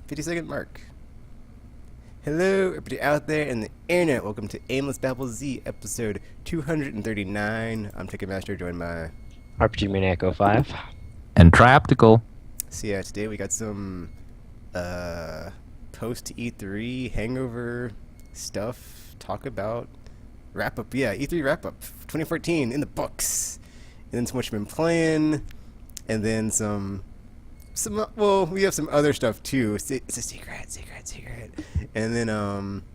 50-second mark. Hello, everybody out there in the internet. Welcome to Aimless Babble Z, episode 239. I'm Ticketmaster, joined by RPG Maniac 05. And Trioptical. So yeah, today we got some post E3 hangover stuff. Talk about wrap up. Yeah, E3 wrap up 2014 in the books. And then some what you've been playing, and then some. Well, we have some other stuff too. It's a secret. And then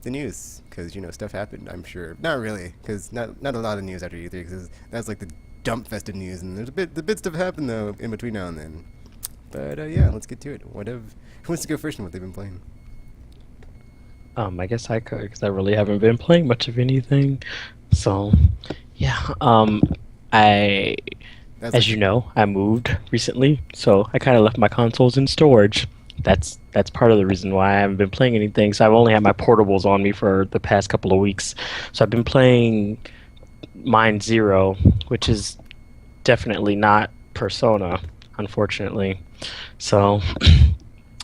the news, because stuff happened. I'm sure not really, because not a lot of news after E3, because that's like the dump fest of news, and there's the bit stuff happened though in between now and then. But yeah, let's get to it. Who wants to go first on what they've been playing? I guess I could, because I really haven't been playing much of anything. So, yeah. As you know, I moved recently, so I kind of left my consoles in storage. That's part of the reason why I haven't been playing anything. So I've only had my portables on me for the past couple of weeks. So I've been playing Mind Zero, which is definitely not Persona, unfortunately. So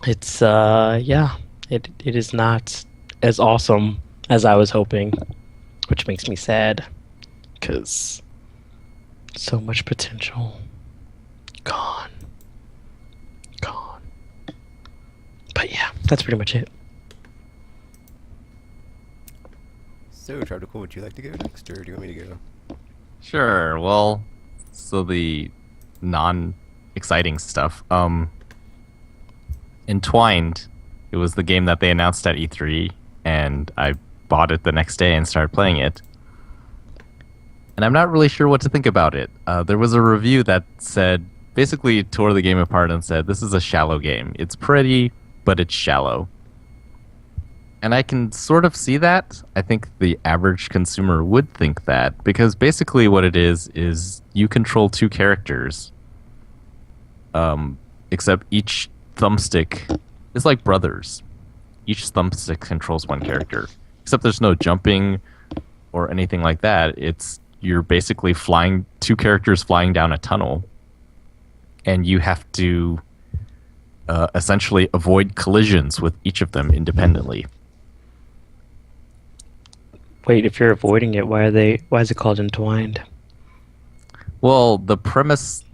it's it is not as awesome as I was hoping, which makes me sad, because so much potential gone. But yeah, that's pretty much it. So, Tropical, would you like to go next, or do you want me to go? Sure. Well, so the non-exciting stuff. Entwined, it was the game that they announced at E3, and I bought it the next day and started playing it. And I'm not really sure what to think about it. There was a review that basically tore the game apart and said, this is a shallow game. It's pretty, but it's shallow. And I can sort of see that. I think the average consumer would think that, because basically what it is you control two characters, except each thumbstick is like brothers. Each thumbstick controls one character, except there's no jumping or anything like that. You're basically two characters flying down a tunnel, and you have to essentially avoid collisions with each of them independently. Wait, if you're avoiding it, why is it called Entwined? Well, the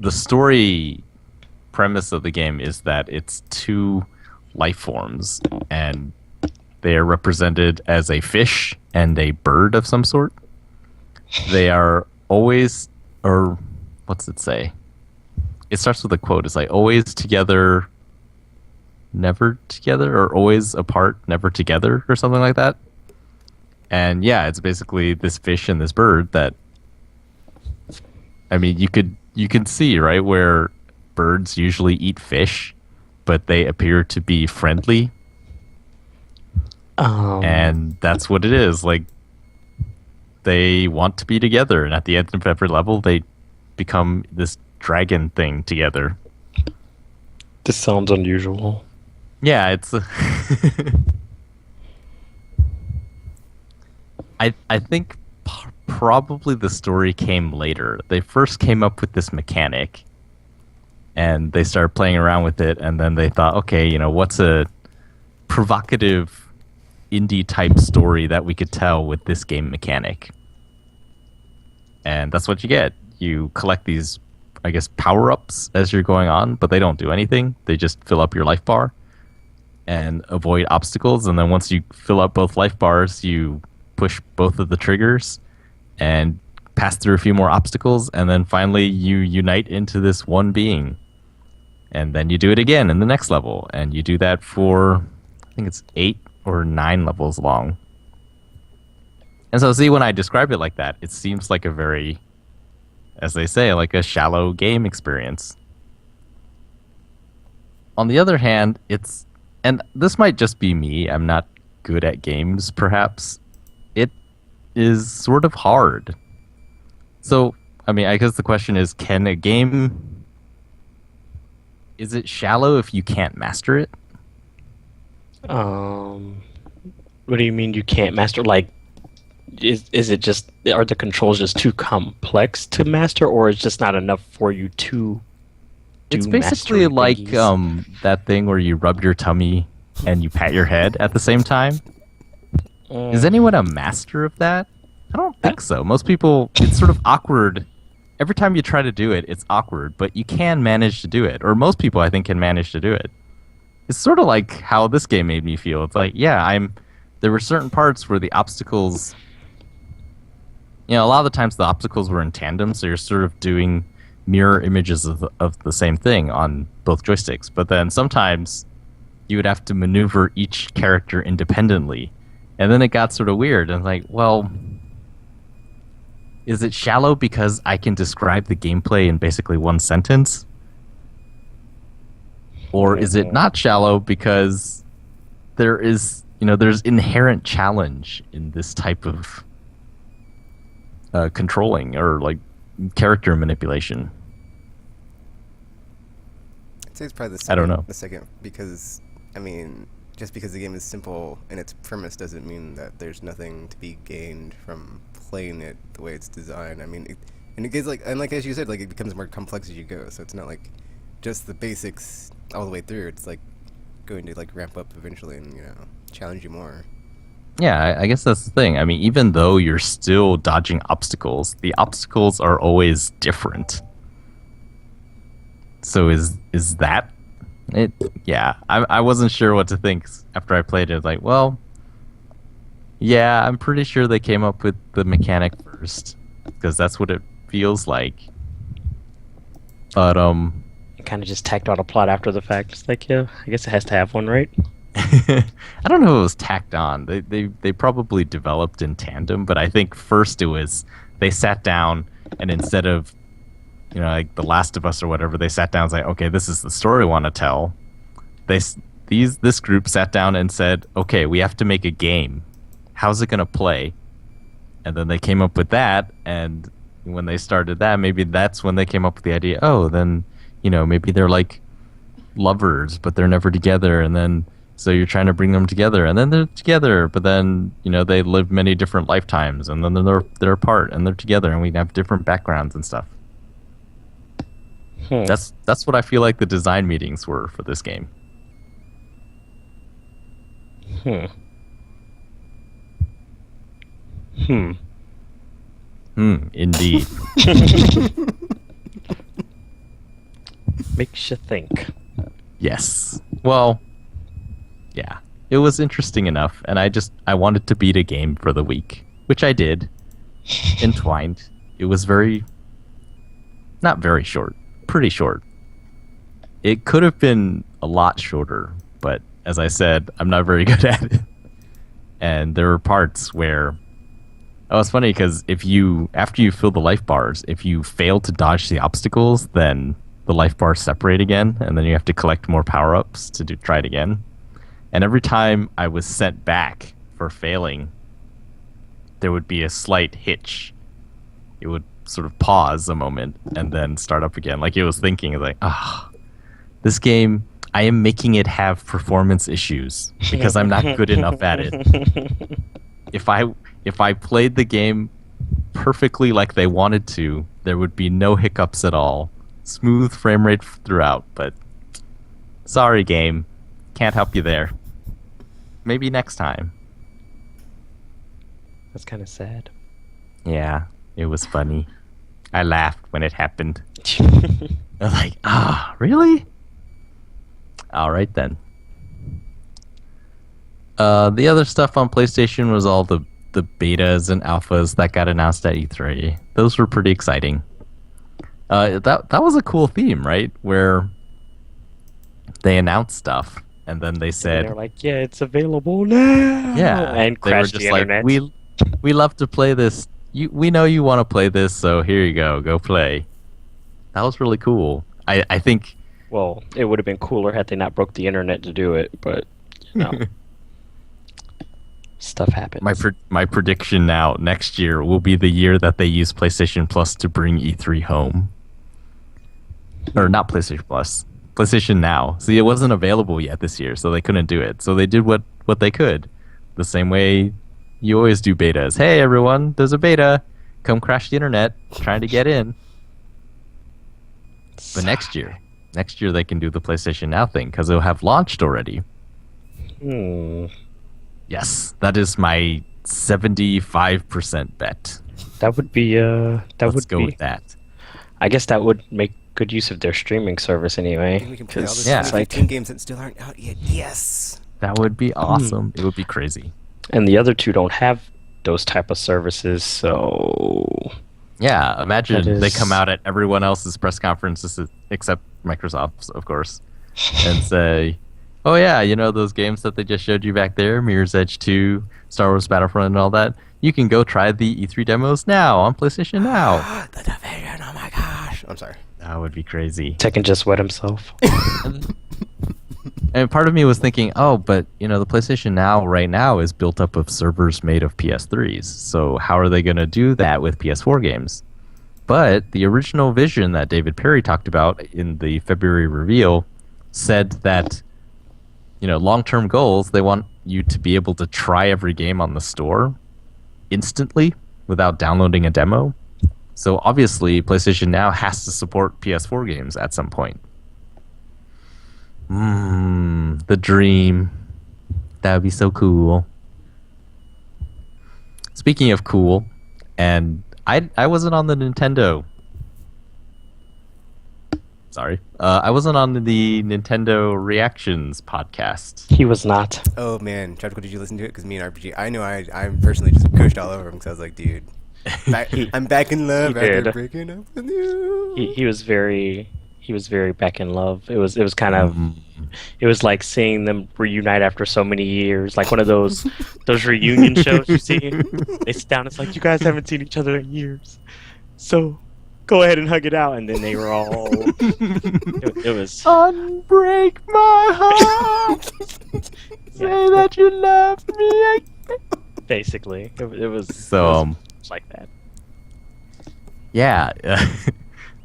story premise of the game is that it's two life forms, and they are represented as a fish and a bird of some sort. They are always, or what's it say? It starts with a quote. It's like, always together, never together, or always apart, never together, or something like that. And yeah, it's basically this fish and this bird that, I mean, you can see, right, where birds usually eat fish, but they appear to be friendly. And that's what it is. Like, they want to be together, and at the end of every level, they become this dragon thing together. This sounds unusual. Yeah, it's. I think probably the story came later. They first came up with this mechanic, and they started playing around with it, and then they thought, okay, what's a provocative indie type story that we could tell with this game mechanic? And that's what you get. You collect these, I guess, power-ups as you're going on, but they don't do anything. They just fill up your life bar and avoid obstacles. And then once you fill up both life bars, you push both of the triggers and pass through a few more obstacles. And then finally you unite into this one being. And then you do it again in the next level. And you do that for, I think it's 8 or 9 levels long. And so, see, when I describe it like that, it seems like a very, as they say, like a shallow game experience. On the other hand, and this might just be me, I'm not good at games, perhaps. It is sort of hard. So, I mean, I guess the question is, can a game, is it shallow if you can't master it? What do you mean you can't master? Like, is it just, are the controls just too complex to master, or is just not enough for you to do? It's basically like that thing where you rub your tummy and you pat your head at the same time. Is anyone a master of that? I don't think so. Most people, it's sort of awkward. Every time you try to do it, it's awkward, but you can manage to do it. Or most people, I think, can manage to do it. It's sort of like how this game made me feel. It's like, yeah, there were certain parts where the obstacles, a lot of the times the obstacles were in tandem, so you're sort of doing mirror images of the same thing on both joysticks. But then sometimes you would have to maneuver each character independently. And then it got sort of weird. And like, well, is it shallow because I can describe the gameplay in basically one sentence? Or is it not shallow because there's inherent challenge in this type of controlling or like character manipulation? I'd say it's probably the second. I don't know. The second, because, just because the game is simple and its premise doesn't mean that there's nothing to be gained from playing it the way it's designed. It gets like as you said, like it becomes more complex as you go. So it's not like just the basics all the way through. It's like going to like ramp up eventually and challenge you more. Yeah, I guess that's the thing. Even though you're still dodging obstacles, the obstacles are always different. So is that it? Yeah, I wasn't sure what to think after I played it. Like, well, yeah, I'm pretty sure they came up with the mechanic first because that's what it feels like. But kind of just tacked on a plot after the fact. It's like, yeah, I guess it has to have one, right? I don't know if it was tacked on. They probably developed in tandem, but I think first it was they sat down and instead of like The Last of Us or whatever, they sat down and was like, okay, this is the story we want to tell. This group sat down and said, okay, we have to make a game. How's it gonna play? And then they came up with that, and when they started that, maybe that's when they came up with the idea, oh, then maybe they're like lovers, but they're never together, and then so you're trying to bring them together, and then they're together, but then they live many different lifetimes, and then they're apart, and they're together, and we have different backgrounds and stuff. That's what I feel like the design meetings were for this game. Indeed. Makes you think. Yes. Well, yeah. It was interesting enough, and I wanted to beat a game for the week, which I did. Entwined. It was not very short. Pretty short. It could have been a lot shorter, but as I said, I'm not very good at it. And there were parts where it's funny because after you fill the life bars, if you fail to dodge the obstacles, then the life bars separate again, and then you have to collect more power-ups to try it again. And every time I was sent back for failing, there would be a slight hitch. It would sort of pause a moment and then start up again. Like it was thinking, like, this game, I am making it have performance issues because I'm not good enough at it. If I played the game perfectly like they wanted to, there would be no hiccups at all. Smooth frame rate throughout, but sorry game, can't help you there. Maybe next time. That's kind of sad. Yeah, it was funny. I laughed when it happened. I was like, really? All right then. The other stuff on PlayStation was all the betas and alphas that got announced at E3. Those were pretty exciting. That was a cool theme, right? Where they announced stuff and then they said, and they're like, yeah, it's available now. Yeah, and crashed the internet. Like, we love to play this. We know you want to play this, so here you go play. That was really cool. I think. Well, it would have been cooler had they not broke the internet to do it, but stuff happens. My prediction now, next year will be the year that they use PlayStation Plus to bring E3 home. Or not PlayStation Plus, PlayStation Now. See, it wasn't available yet this year, so they couldn't do it. So they did what they could. The same way you always do betas. Hey everyone, there's a beta. Come crash the internet, trying to get in. But next year they can do the PlayStation Now thing because it'll have launched already. Yes, that is my 75% bet. That would be Let's go with that. I guess that would make good use of their streaming service anyway. And we can play all 'cause the Yeah. 2015 games that still aren't out yet. Yes. That would be awesome. It would be crazy. and the other two don't have those type of services, so Yeah, imagine That they is- come out at everyone else's press conferences except Microsoft's, of course, and say, "Oh yeah, you know those games that they just showed you back there, Mirror's Edge 2, Star Wars Battlefront, and all that. You can go try the E3 demos now on PlayStation Now." The division. Oh my gosh. I'm sorry. That would be crazy. Tekken just wet himself. And part of me was thinking, oh, but you know, the PlayStation Now right now is built up of servers made of PS3s. So how are they going to do that with PS4 games? But the original vision that David Perry talked about in the February reveal said that, you know, long-term goals, they want you to be able to try every game on the store instantly without downloading a demo. So obviously, PlayStation Now has to support PS4 games at some point. The dream. That would be so cool. Speaking of cool, and I wasn't on the Nintendo. Sorry. I wasn't on the Nintendo Reactions podcast. He was not. Oh man, Tropical, did you listen to it? Because me and RPG, I know I personally just gushed all over him because I was like, dude, I'm back in love He after did. breaking up with you. He was very back in love. It was kind of it was like seeing them reunite after so many years, like one of those reunion shows you see. They sit down, it's like, you guys haven't seen each other in years, so go ahead and hug it out. And then they were all it was Unbreak my heart. Say that you love me. basically it was So it was like that. yeah,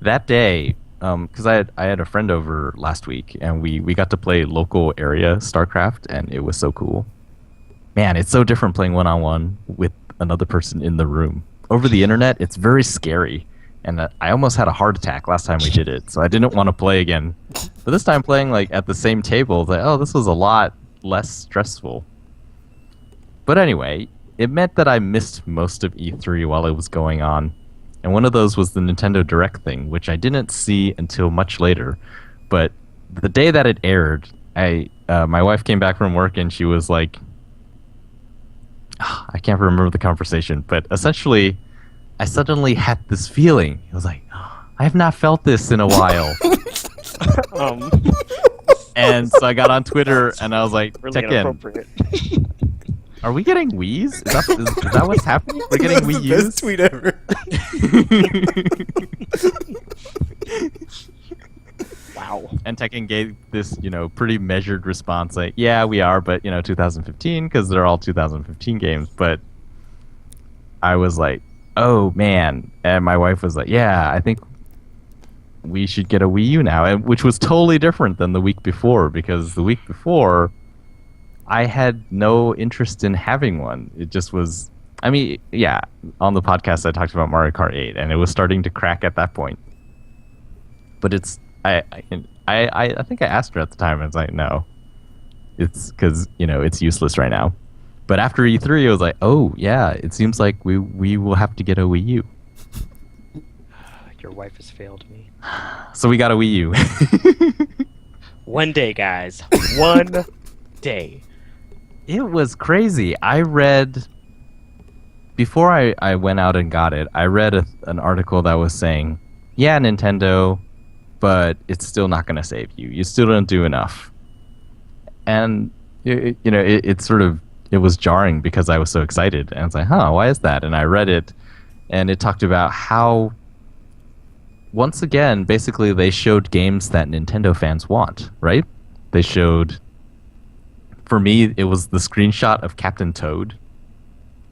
that day, because I had a friend over last week, and we got to play local area StarCraft, and it was so cool. Man, it's so different playing one-on-one with another person in the room. Over the internet, it's very scary, and I almost had a heart attack last time we did it, so I didn't want to play again. But this time playing like at the same table, like, oh, this was a lot less stressful. But anyway, it meant that I missed most of E3 while it was going on. And one of those was the Nintendo Direct thing, which I didn't see until much later. But the day that it aired, my wife came back from work and she was like, I can't remember the conversation, but essentially, I suddenly had this feeling. It was like, I have not felt this in a while. And so I got on Twitter and I was like, Really check in. inappropriate. Are we getting Wii's? Is that what's happening? We're getting That was Wii the U's? best tweet ever. Wow. And Tekken gave this, pretty measured response, like, yeah, we are, but, 2015, because they're all 2015 games. But I was like, oh, man. And my wife was like, yeah, I think we should get a Wii U now, and which was totally different than the week before, because the week before, I had no interest in having one. It just was, on the podcast I talked about Mario Kart 8, and it was starting to crack at that point. But I think I asked her at the time, and I was like, no. It's because, it's useless right now. But after E3, I was like, oh, yeah, it seems like we will have to get a Wii U. Your wife has failed me. So we got a Wii U. One day, guys. One day. It was crazy. I read, before I went out and got it, I read an article that was saying, yeah, Nintendo, but it's still not going to save you. You still don't do enough. And, it was jarring because I was so excited. And I was like, why is that? And I read it, and it talked about how, once again, basically they showed games that Nintendo fans want, right? They showed... For me, it was the screenshot of Captain Toad.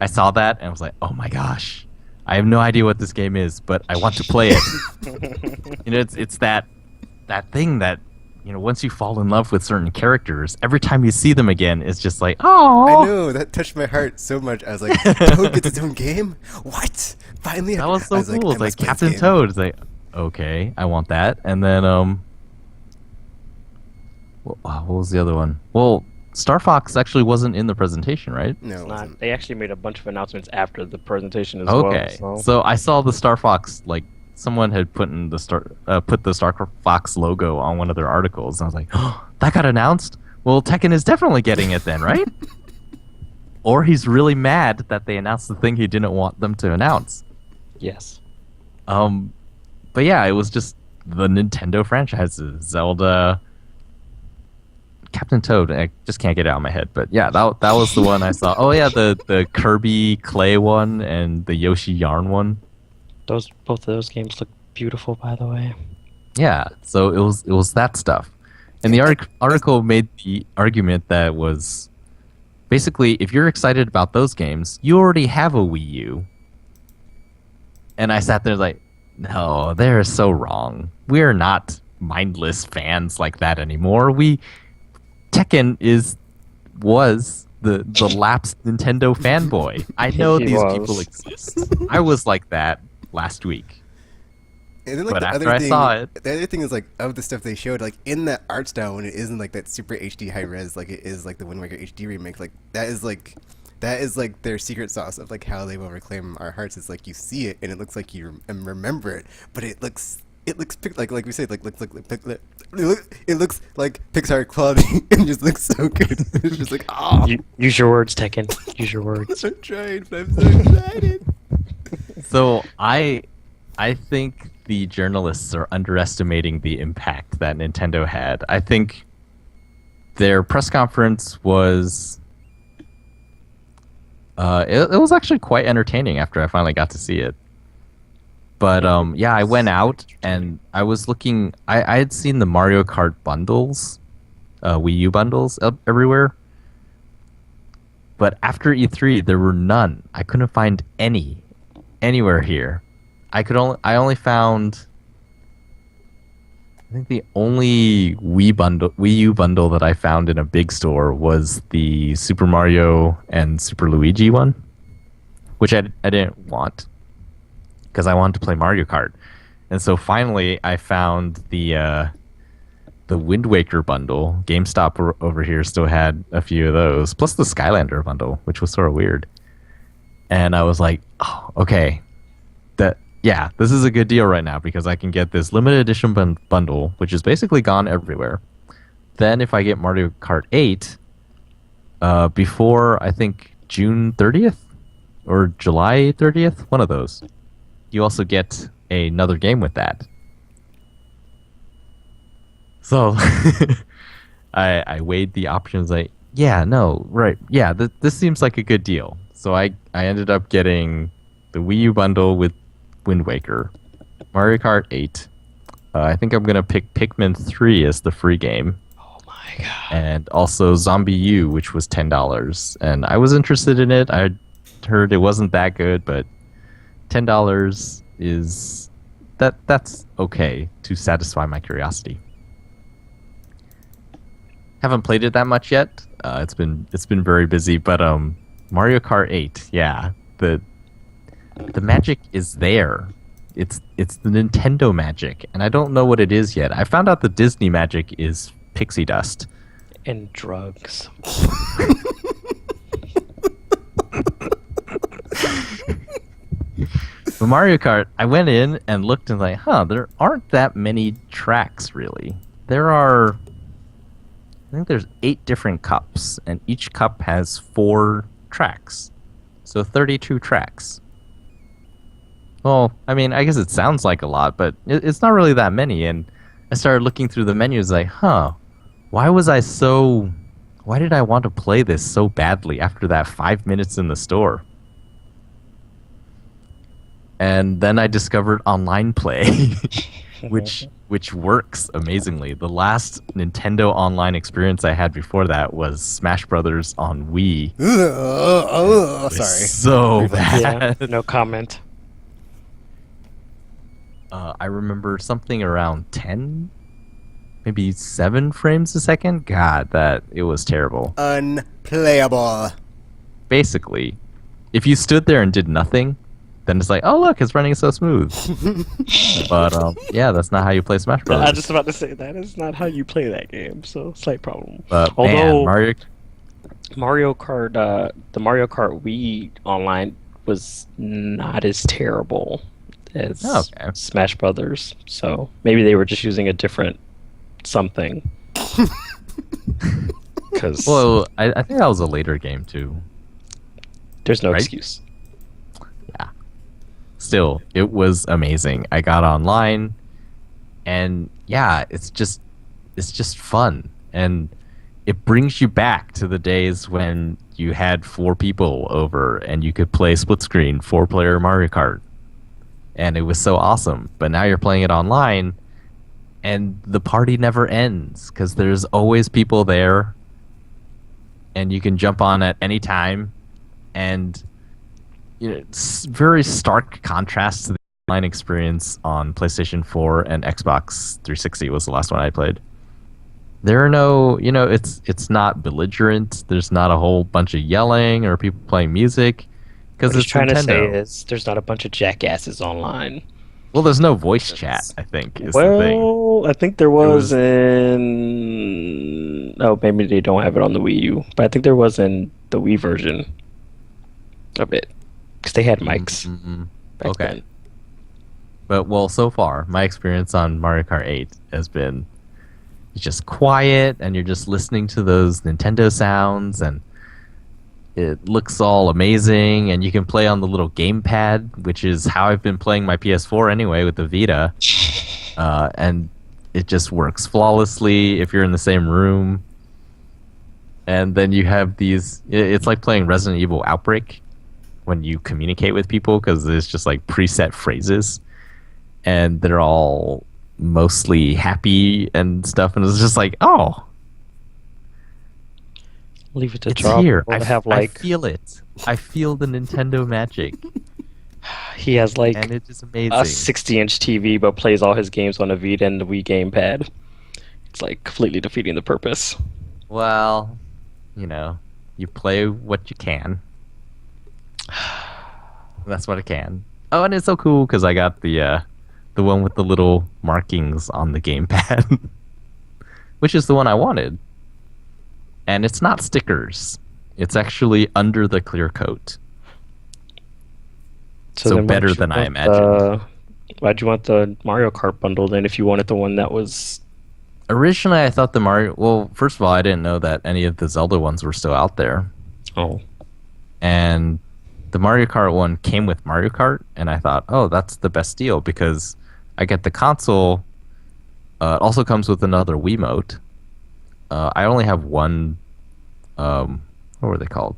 I saw that and I was like, oh my gosh. I have no idea what this game is, but I want to play it. It's that thing that, once you fall in love with certain characters, every time you see them again, it's just like, oh. I know, that touched my heart so much. I was like, Toad gets its own game? What? Finally? That was so I was cool. I It's like must play this Captain game. Toad. It's like, okay, I want that. And then, what was the other one? Well, Star Fox actually wasn't in the presentation, right? No, It's it not. wasn't. They actually made a bunch of announcements after the presentation as Okay, well. so I saw the Star Fox, like someone had put the Star Fox logo on one of their articles, and I was like, oh, that got announced. Well, Tekken is definitely getting it then, right? Or he's really mad that they announced the thing he didn't want them to announce. Yes. But yeah, it was just the Nintendo franchises, Zelda, Captain Toad. I just can't get it out of my head. But yeah, that was the one I saw. Oh yeah, the Kirby Clay one and the Yoshi Yarn one. Both of those games look beautiful, by the way. Yeah, so it was that stuff. And the article made the argument that was basically, if you're excited about those games, you already have a Wii U. And I sat there like, no, they're so wrong. We're not mindless fans like that anymore. Tekken was the lapsed Nintendo fanboy. I know He these was. people exist. I was like that last week. And then, like, But the after other I thing, saw it- the other thing is like of the stuff they showed, like in that art style when it isn't like that super HD high res, like it is like the Wind Waker HD remake. Like that is like their secret sauce of like how they will reclaim our hearts. It's like you see it and it looks like you remember it, but it looks like we said like it looks like Pixar quality and just looks so good. It's just like Use your words, Tekken. Use your words. I'm trying, but I'm so excited. So I think the journalists are underestimating the impact that Nintendo had. I think their press conference was it was actually quite entertaining after I finally got to see it. But yeah, I went out and I was looking. I had seen the Mario Kart bundles, Wii U bundles everywhere. But after E3, there were none. I couldn't find anywhere here. I only found. I think the only Wii U bundle that I found in a big store was the Super Mario and Super Luigi one, which I didn't want because I wanted to play Mario Kart. And so finally, I found the Wind Waker bundle. GameStop over here still had a few of those, plus the Skylander bundle, which was sort of weird. And I was like, oh, okay. Yeah, this is a good deal right now because I can get this limited edition bundle, which is basically gone everywhere. Then if I get Mario Kart 8, before I think June 30th or July 30th, one of those, you also get another game with that. So I weighed the options like, yeah, no, right, yeah, this seems like a good deal. So I ended up getting the Wii U bundle with Wind Waker, Mario Kart 8. I think I'm going to pick Pikmin 3 as the free game. Oh my god. And also Zombie U, which was $10. And I was interested in it. I heard it wasn't that good, but $10 is that's okay to satisfy my curiosity. Haven't played it that much yet. It's been very busy, but Mario Kart 8, yeah. The magic is there. It's the Nintendo magic, and I don't know what it is yet. I found out the Disney magic is pixie dust. And drugs. But Mario Kart, I went in and looked and like, there aren't that many tracks really. I think there's 8 different cups, and each cup has 4 tracks. So 32 tracks. Well, I mean, I guess it sounds like a lot, but it's not really that many. And I started looking through the menus like, why did I want to play this so badly after that 5 minutes in the store? And then I discovered online play, which works amazingly. The last Nintendo online experience I had before that was Smash Brothers on Wii. Sorry. So bad. Yeah, no comment. I remember something around 10, maybe 7 frames a second. God, it was terrible. Unplayable. Basically, if you stood there and did nothing, then it's like, oh look, it's running so smooth. But yeah, that's not how you play Smash Bros. I was just about to say that is not how you play that game, so slight problem. But Although man, Mario Kart, the Mario Kart Wii online was not as terrible as Okay. Smash Brothers. So maybe they were just using a different something. Because Well, I think that was a later game too, there's no right? excuse. Yeah. Still, it was amazing. I got online, and yeah, it's just fun, and it brings you back to the days when you had four people over and you could play split screen 4-player Mario Kart, and it was so awesome. But now you're playing it online, and the party never ends because there's always people there, and you can jump on at any time, and it's very stark contrast to the online experience on PlayStation 4 and Xbox 360 was the last one I played. There are no, it's not belligerent. There's not a whole bunch of yelling or people playing music because What he's it's trying to say Nintendo. is there's not a bunch of jackasses online. Well, there's no voice chat, That's- I think, is the thing. Well, I think there There was was in. Oh, maybe they don't have it on the Wii U, but I think there was in the Wii version of it because they had mics back okay. then. But well, so far, my experience on Mario Kart 8 has been just quiet and you're just listening to those Nintendo sounds and it looks all amazing and you can play on the little gamepad, which is how I've been playing my PS4 anyway with the Vita. And it just works flawlessly if you're in the same room. And then you have it's like playing Resident Evil Outbreak when you communicate with people because there's just like preset phrases and they're all mostly happy and stuff. And it's just like, oh, Leave it to it's drop. here. Or have I like feel it. I feel the Nintendo magic. he has like And it is a amazing. 60-inch TV, but plays all his games on a Vita and the Wii gamepad. It's like completely defeating the purpose. Well, you play what you can. That's what I can. Oh, and it's so cool because I got the one with the little markings on the gamepad, which is the one I wanted. And it's not stickers. It's actually under the clear coat. So then better than I imagined. Why'd you want the Mario Kart bundle then if you wanted the one that was Originally, I thought the Mario. Well, first of all, I didn't know that any of the Zelda ones were still out there. oh And the Mario Kart one came with Mario Kart, and I thought, oh, that's the best deal because I get the console. It also comes with another Wiimote. I only have one. What were they called?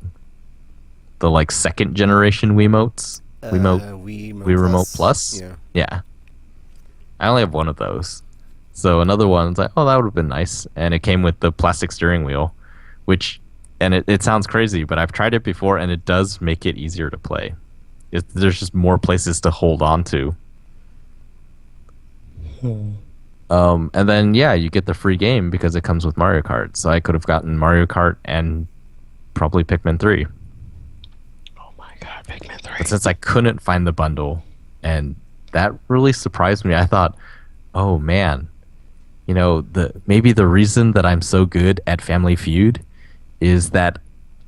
The like second generation Wiimotes. Wii Remote Plus. Yeah. Yeah. I only have one of those. So another one's like, oh, that would have been nice. And it came with the plastic steering wheel, and it sounds crazy, but I've tried it before and it does make it easier to play. There's just more places to hold on to. And then, yeah, you get the free game because it comes with Mario Kart. So I could have gotten Mario Kart and probably Pikmin 3. oh my god, Pikmin 3. But since I couldn't find the bundle, and that really surprised me, I thought, oh man, maybe the reason that I'm so good at Family Feud is that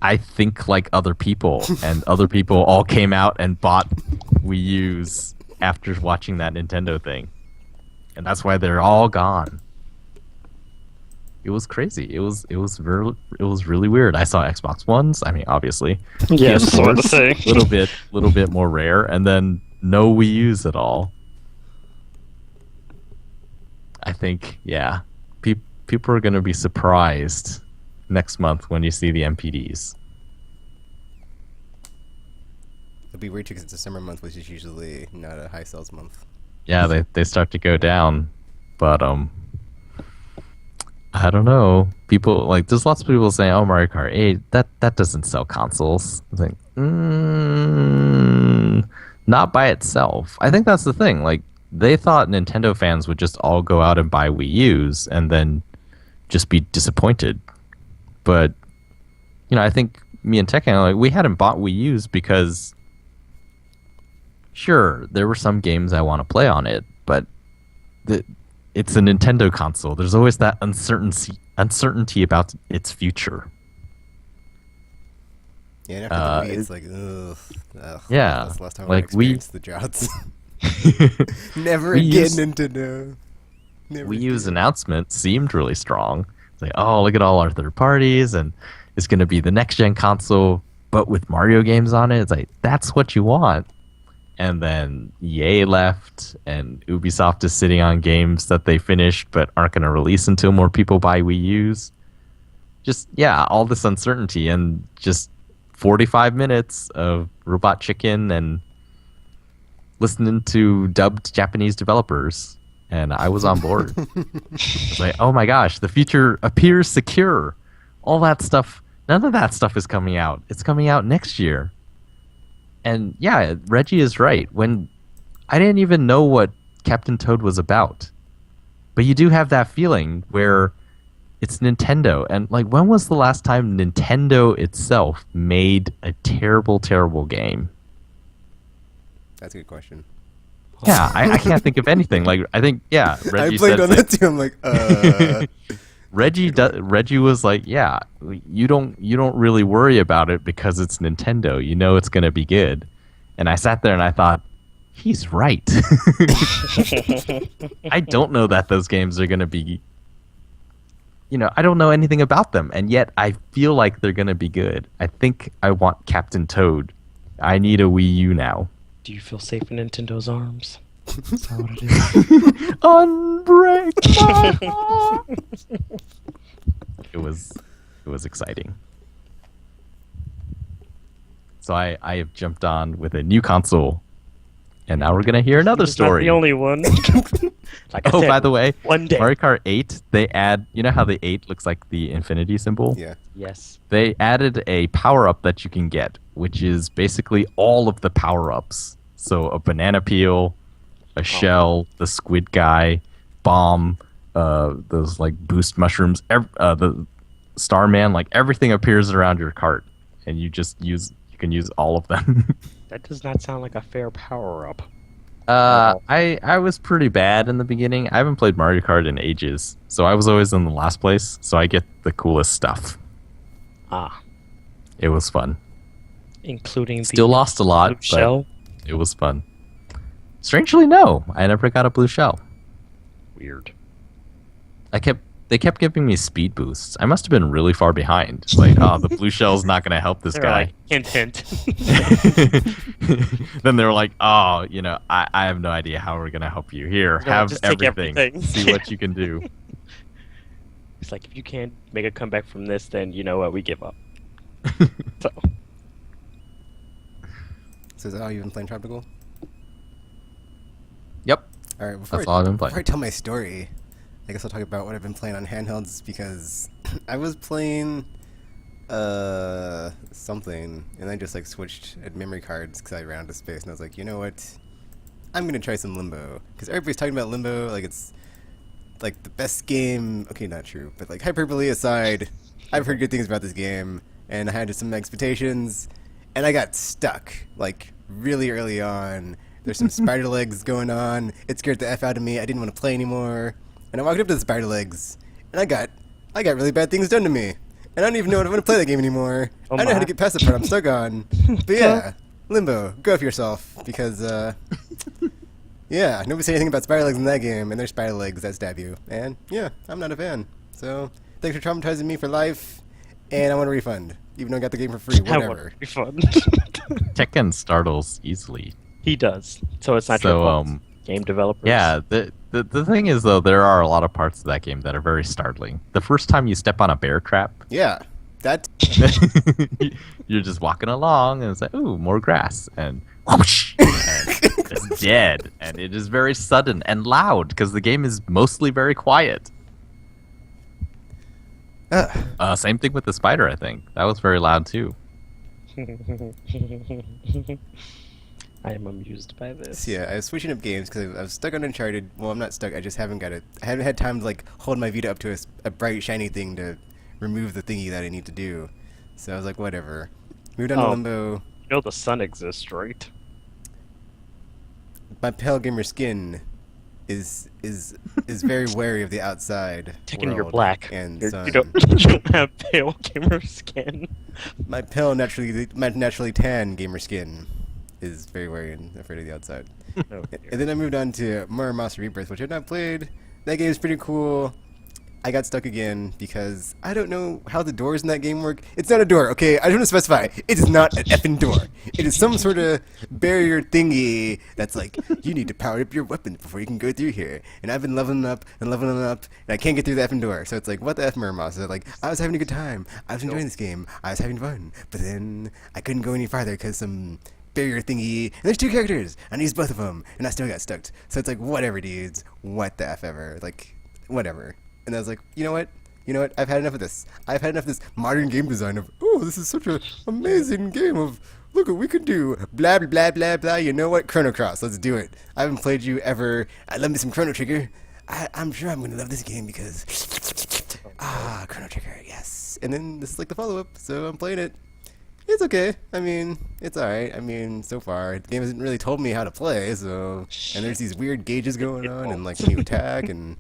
I think like other people, and other people all came out and bought Wii U's after watching that Nintendo thing, and that's why they're all gone. It was crazy. It was really weird. I saw Xbox Ones. I mean, obviously, Yes, that's what I'm PS4s, saying. little bit more rare, and then no Wii U's at all. I think, yeah, people are going to be surprised next month when you see the MPDs. It'll be weird too because it's a summer month, which is usually not a high sales month. Yeah, they start to go down, but I don't know. People like there's lots of people saying, "Oh, Mario Kart 8, that doesn't sell consoles." I think, not by itself. I think that's the thing. Like they thought Nintendo fans would just all go out and buy Wii U's and then just be disappointed. But I think me and Tekken, we hadn't bought Wii U's because sure, there were some games I want to play on it, but it's a Nintendo console. There's always that uncertainty about its future. Yeah, and after the Wii, It- it's like, ugh. Yeah, That's the last time I like we experienced the droughts. Never Wii again, U's, Nintendo. Never Wii U's again. announcement seemed really strong. It's like, oh, look at all our third parties, and it's going to be the next gen console, but with Mario games on it. It's like that's what you want. And then EA left, and Ubisoft is sitting on games that they finished but aren't going to release until more people buy Wii U's. Just, yeah, all this uncertainty, and just 45 minutes of Robot Chicken and listening to dubbed Japanese developers. And I was on board. It's like, oh my gosh, the future appears secure. All that stuff, none of that stuff is coming out. It's coming out next year. And yeah, Reggie is right. When I didn't even know what Captain Toad was about. But you do have that feeling where it's Nintendo. And like, when was the last time Nintendo itself made a terrible, terrible game? That's a good question. Yeah, I can't think of anything. Like, I think, yeah, Reggie I played on said that too. I'm like, Reggie was like, yeah, you don't really worry about it because it's Nintendo. You know it's going to be good. And I sat there and I thought, he's right. I don't know that those games are going to be, I don't know anything about them. And yet I feel like they're going to be good. I think I want Captain Toad. I need a Wii U now. Do you feel safe in Nintendo's arms? That's how it is. Unbreak my heart. It was exciting. So I have jumped on with a new console, and now we're gonna hear another He's not story. the only one. Like I Oh, said, by the way, one day. Mario Kart 8, they add, you know how the 8 looks like the infinity symbol? yeah. Yes. They added a power-up that you can get, which is basically all of the power-ups. So a banana peel, a shell, the squid guy, bomb, those like boost mushrooms, the Starman, like everything appears around your cart, and you can use all of them. That does not sound like a fair power-up. I was pretty bad in the beginning. I haven't played Mario Kart in ages, so I was always in the last place. So I get the coolest stuff. Ah. It was fun. Including Still the lost a lot, blue but shell. it was fun. Strangely, no, I never got a blue shell. Weird. They kept giving me speed boosts. I must have been really far behind. It's like, oh, the blue shell's not going to help this They're guy. like, hint, hint. Then they were like, oh, I have no idea how we're going to help you. Here, No, have just take everything. everything. See what you can do. It's like, if you can't make a comeback from this, then you know what, we give up. So, So is that how you've been playing Tropical? Yep. All right. Before That's all I've been before I playing. tell my story, I guess I'll talk about what I've been playing on handhelds because I was playing something and I just like switched at memory cards because I ran out of space and I was like, you know what? I'm gonna try some Limbo because everybody's talking about Limbo like it's like the best game. Okay, not true, but like hyperbole aside, I've heard good things about this game and I had just some expectations and I got stuck like really early on. There's some spider legs going on. It scared the F out of me. I didn't want to play anymore. And I walked up to the spider legs, and I got really bad things done to me. And I don't even know if I want to play that game anymore. Oh I don't know how my. to get past the part I'm stuck on. But yeah, Limbo, go for yourself. Because, yeah, nobody said anything about spider legs in that game, and there's spider legs that stab you. And, yeah, I'm not a fan. So, thanks for traumatizing me for life, and I want a refund. Even though I got the game for free, I want whatever. it to be fun. Tekken startles easily. He does. So it's not So, your fault. Game developers. Yeah, the thing is, though, there are a lot of parts of that game that are very startling. The first time you step on a bear trap, Yeah, that... you're just walking along, and it's like, ooh, more grass, and whoosh, and it's dead. And it is very sudden and loud, because the game is mostly very quiet. Same thing with the spider, I think. That was very loud, too. I am amused by this. So yeah, I was switching up games because I was stuck on Uncharted. Well, I'm not stuck. I just haven't got it. I haven't had time to like hold my Vita up to a bright shiny thing to remove the thingy that I need to do. So I was like, whatever. Moved on to Oh. Limbo. You know the sun exists, right? My pale gamer skin is very wary of the outside Taking your world black. and You sun. don't have pale gamer skin. My pale, naturally tan gamer skin is very wary and afraid of the outside. Oh, And then I moved on to Murder Monster Rebirth, which I've not played. That game is pretty cool. I got stuck again because I don't know how the doors in that game work. It's not a door, okay? I just want to specify. It is not an effing door. It is some sort of barrier thingy that's like, you need to power up your weapon before you can go through here. And I've been leveling up, and I can't get through the effing door. So it's like, what the F, Murder Monster? Like, I was having a good time. I was enjoying this game. I was having fun. But then I couldn't go any farther because some barrier thingy, and there's 2 characters. I used both of them, and I still got stuck. So it's like, whatever, dudes. What the F ever. Like, whatever. And I was like, you know what? I've had enough of this. I've had enough of this modern game design of, oh, this is such an amazing game of, look what we can do. Blah, blah, blah, blah, blah. You know what? Chrono Cross. Let's do it. I haven't played you ever. I love me some Chrono Trigger. I'm sure I'm going to love this game because, Chrono Trigger, yes. And then this is like the follow-up, so I'm playing it. It's okay. I mean, it's alright. I mean, so far, the game hasn't really told me how to play, so, and there's these weird gauges going on, and like, when you attack, and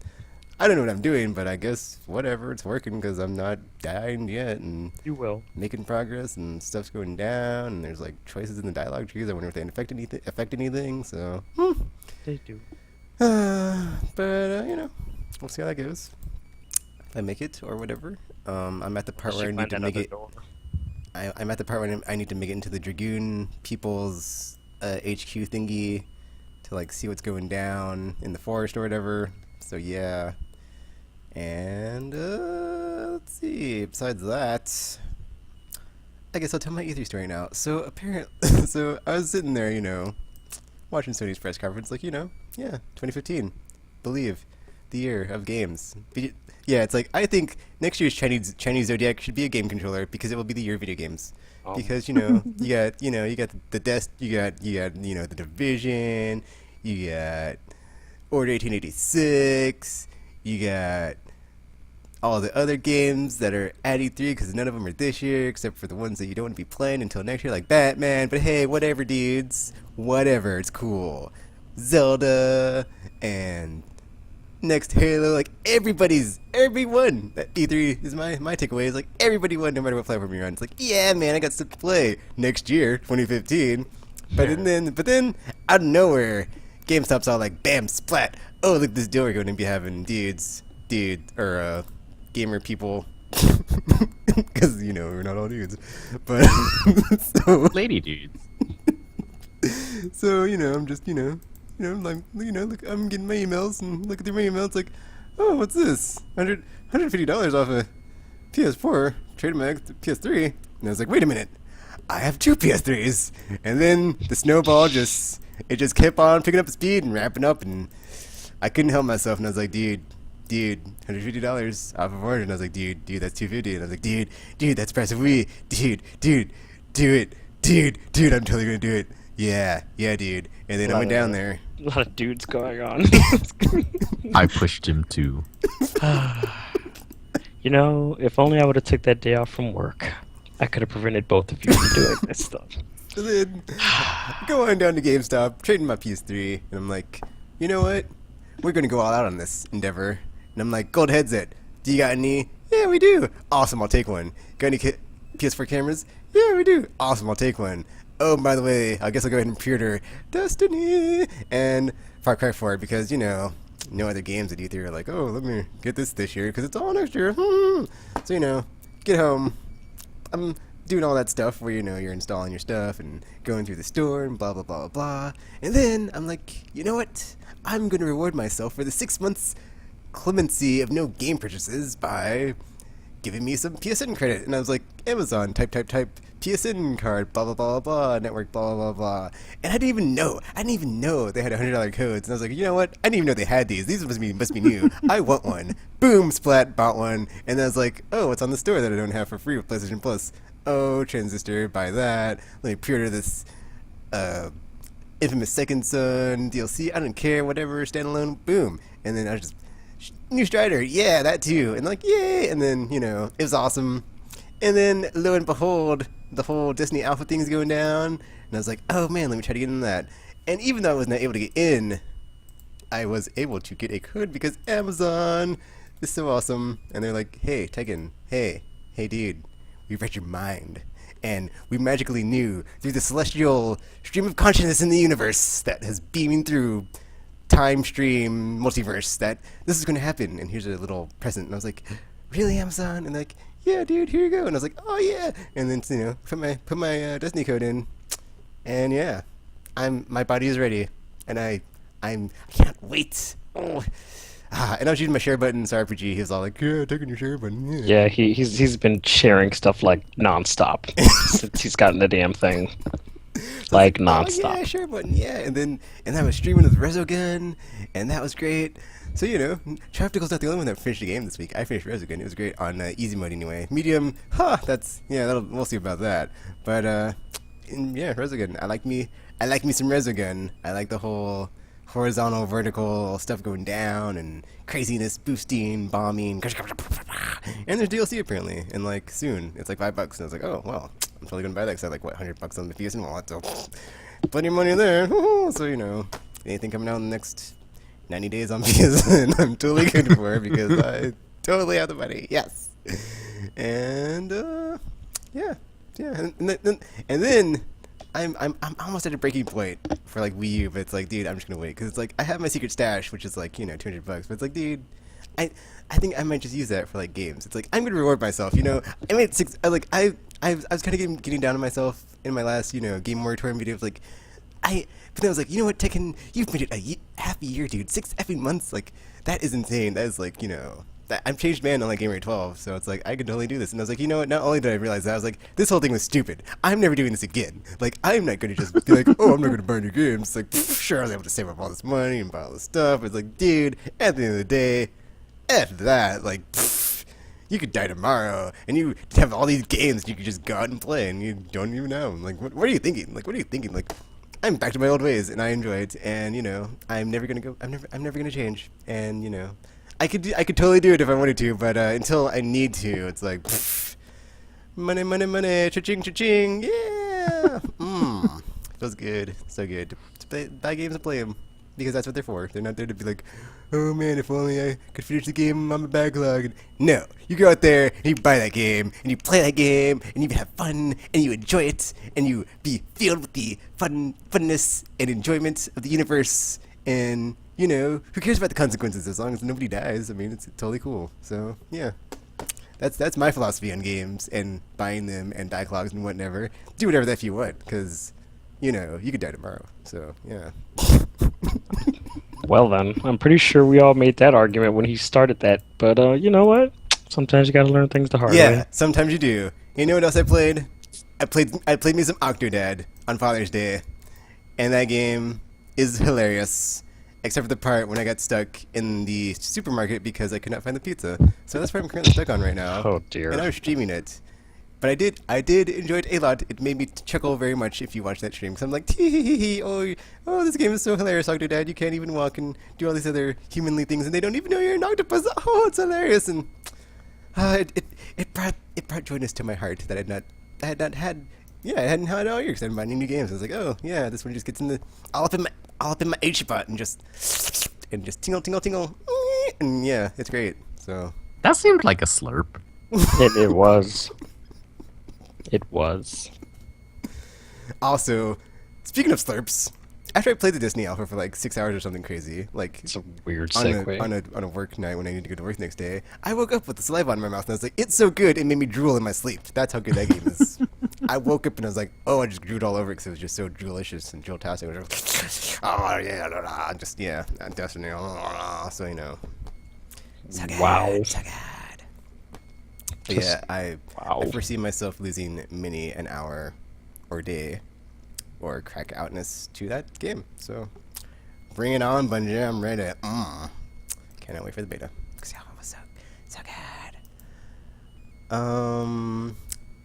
I don't know what I'm doing, but I guess whatever, it's working because I'm not dying yet, and You will. making progress, and stuff's going down, and there's like choices in the dialogue trees. I wonder if they affect anything. So, They do. but you know, we'll see how that goes. If I make it or whatever. I'm at the part where I need to make it. I'm at the part where I need to make it into the Dragoon people's HQ thingy to like see what's going down in the forest or whatever. So yeah. And let's see. Besides that, I guess I'll tell my E3 story now. So apparently, so I was sitting there, you know, watching Sony's press conference, like, you know, yeah, 2015, believe, the year of games. Yeah, it's like I think next year's Chinese Zodiac should be a game controller because it will be the year of video games. Oh. Because you know you got the desk, you got the Division, you got Order 1886, you got all the other games that are at E3 because none of them are this year except for the ones that you don't want to be playing until next year, like Batman. But hey, whatever, dudes, whatever, it's cool. Zelda and next Halo, like everyone. That E3 is my takeaway. Is like everybody won, no matter what platform you're on. It's like, yeah, man, I got stuff to play next year, 2015. But then out of nowhere, GameStop's all like, bam, splat. Oh, look, this deal we're going to be having, gamer people, because you know we're not all dudes, but so Lady dudes. so you know I'm just like look, I'm getting my emails and look at my emails like, oh, what's this? $150 off a PS4 trade my PS3, and I was like, wait a minute, I have 2 PS3s, and then the snowball just kept on picking up speed and ramping up, and I couldn't help myself, and I was like, dude, $150 off of order, and I was like, dude, that's $250, and I was like, dude, that's price of Wii, dude, do it, dude, I'm totally gonna do it, yeah, dude, and then I went down there. A lot of dudes going on. I pushed him to. You know, if only I would have took that day off from work, I could have prevented both of you from doing this stuff. And then go on down to GameStop, trading my PS3, and I'm like, you know what? We're gonna go all out on this endeavor. And I'm like, gold headset. Do you got any? Yeah, we do. Awesome, I'll take one. Got any PS4 cameras? Yeah, we do. Awesome, I'll take one. Oh, by the way, I guess I'll go ahead and pre-order Destiny and Far Cry 4 because, you know, no other games at E3 are like, oh, let me get this year because it's all next year. So, you know, get home. I'm doing all that stuff where, you know, you're installing your stuff and going through the store and blah, blah, blah, blah. And then I'm like, you know what? I'm going to reward myself for the 6 months clemency of no game purchases by giving me some PSN credit. And I was like, Amazon, type, PSN card, blah, blah, blah, blah, network, blah, blah, blah. And I didn't even know they had $100 codes. And I was like, you know what? I didn't even know they had these. These must be new. I want one. Boom, splat, bought one. And I was like, oh, what's on the store that I don't have for free with PlayStation Plus? Oh, Transistor, buy that. Let me pre-order this, Infamous Second Son DLC. I don't care, whatever, standalone, boom. And then I was just, new Strider, yeah, that too. And like, yay. And then, you know, it was awesome. And then, lo and behold, the whole Destiny Alpha thing is going down. And I was like, oh man, let me try to get in that. And even though I was not able to get in, I was able to get a code because Amazon is so awesome. And they're like, hey, Tekken, hey, dude, we read your mind. And we magically knew through the celestial stream of consciousness in the universe that has beaming through time stream multiverse that this is going to happen. And here's a little present. And I was like, really, Amazon? And like, yeah, dude, here you go. And I was like, oh yeah. And then put my Destiny code in, and yeah, my body is ready, and I can't wait. Oh. And I was using my share button. So RPG, he was all like, yeah, taking your share button. Yeah, he's been sharing stuff like nonstop since he's gotten the damn thing. Like nonstop. Oh, yeah, share button, yeah. And I was streaming with Resogun, and that was great. So, Traptical's not the only one that finished the game this week. I finished Resogun. It was great on easy mode anyway. Medium, we'll see about that. But, Resogun. I like me some Resogun. I like the whole horizontal, vertical stuff going down, and craziness, boosting, bombing. And there's DLC apparently, and like soon. It's like $5. And I was like, oh, well, I'm totally going to buy that because I have like, $100 on the PS and wallet, so plenty of money there. So, anything coming out in the next 90 days on PSN, I'm totally good for it because I totally have the money. Yes. And and then I'm almost at a breaking point for like Wii U, but it's like, dude, I'm just gonna wait because it's like I have my secret stash, which is like $200, but it's like, dude, I think I might just use that for like games. It's like I'm gonna reward myself, I made six. I was kind of getting down on myself in my last game moratorium video. Like but then I was like, you know what, Tekken, you've made it half a year, dude. 6 effing months, like that is insane. That is like I'm changed man on like Gamer 12, so it's like I could totally do this. And I was like, you know what? Not only did I realize that, I was like, this whole thing was stupid. I'm never doing this again. Like, I'm not gonna just be like, oh, I'm not gonna buy new games. It's like, sure, I was able to save up all this money and buy all this stuff. It's like, dude, at the end of the day, after that, like, you could die tomorrow, and you have all these games you could just go out and play, and you don't even know. Like, what are you thinking? Like, what are you thinking? Like, I'm back to my old ways, and I enjoy it, and I'm never gonna change, and I could totally do it if I wanted to, but until I need to, it's like money, cha-ching, cha-ching, yeah. Feels good, so good to buy games and play them because that's what they're for. They're not there to be like, oh man, if only I could finish the game on my backlog. No, you go out there and you buy that game and you play that game and you have fun and you enjoy it and you be filled with the funness and enjoyment of the universe and. Who cares about the consequences as long as nobody dies? I mean, it's totally cool. So, yeah. That's my philosophy on games and buying them and backlogs and whatever. Do whatever the F you want, because, you could die tomorrow. So, yeah. Well then, I'm pretty sure we all made that argument when he started that. But, you know what? Sometimes you gotta learn things the hard way. Yeah, sometimes you do. You know what else I played? I played me some Octodad on Father's Day. And that game is hilarious. Except for the part when I got stuck in the supermarket because I could not find the pizza. So that's what I'm currently stuck on right now. Oh dear. And I was streaming it. But I did enjoy it a lot. It made me chuckle very much if you watch that stream. Because I'm like, oh, this game is so hilarious, Octodad. You can't even walk and do all these other humanly things, and they don't even know you're an octopus. Oh, it's hilarious. And it brought joyness to my heart that I hadn't had all year because I've been buying new games. I was like, oh yeah, this one just gets all up in my H spot and just tingle, and yeah, it's great. So That seemed like a slurp. It was. It was. Also, speaking of slurps, after I played the Disney Alpha for like 6 hours or something crazy, like It's a weird segue. on a work night when I need to go to work next day, I woke up with the saliva in my mouth and I was like, it's so good, it made me drool in my sleep. That's how good that game is. I woke up and I was like, oh, I just drooled all over it because it was just so droolicious and drool-tastic. It was just, oh yeah, just yeah, Destiny. So so good, Wow. so good. But yeah, I foresee myself losing many an hour or day or crack outness to that game. So bring it on, Bungie. I'm ready. Cannot wait for the beta. Cause it was so good.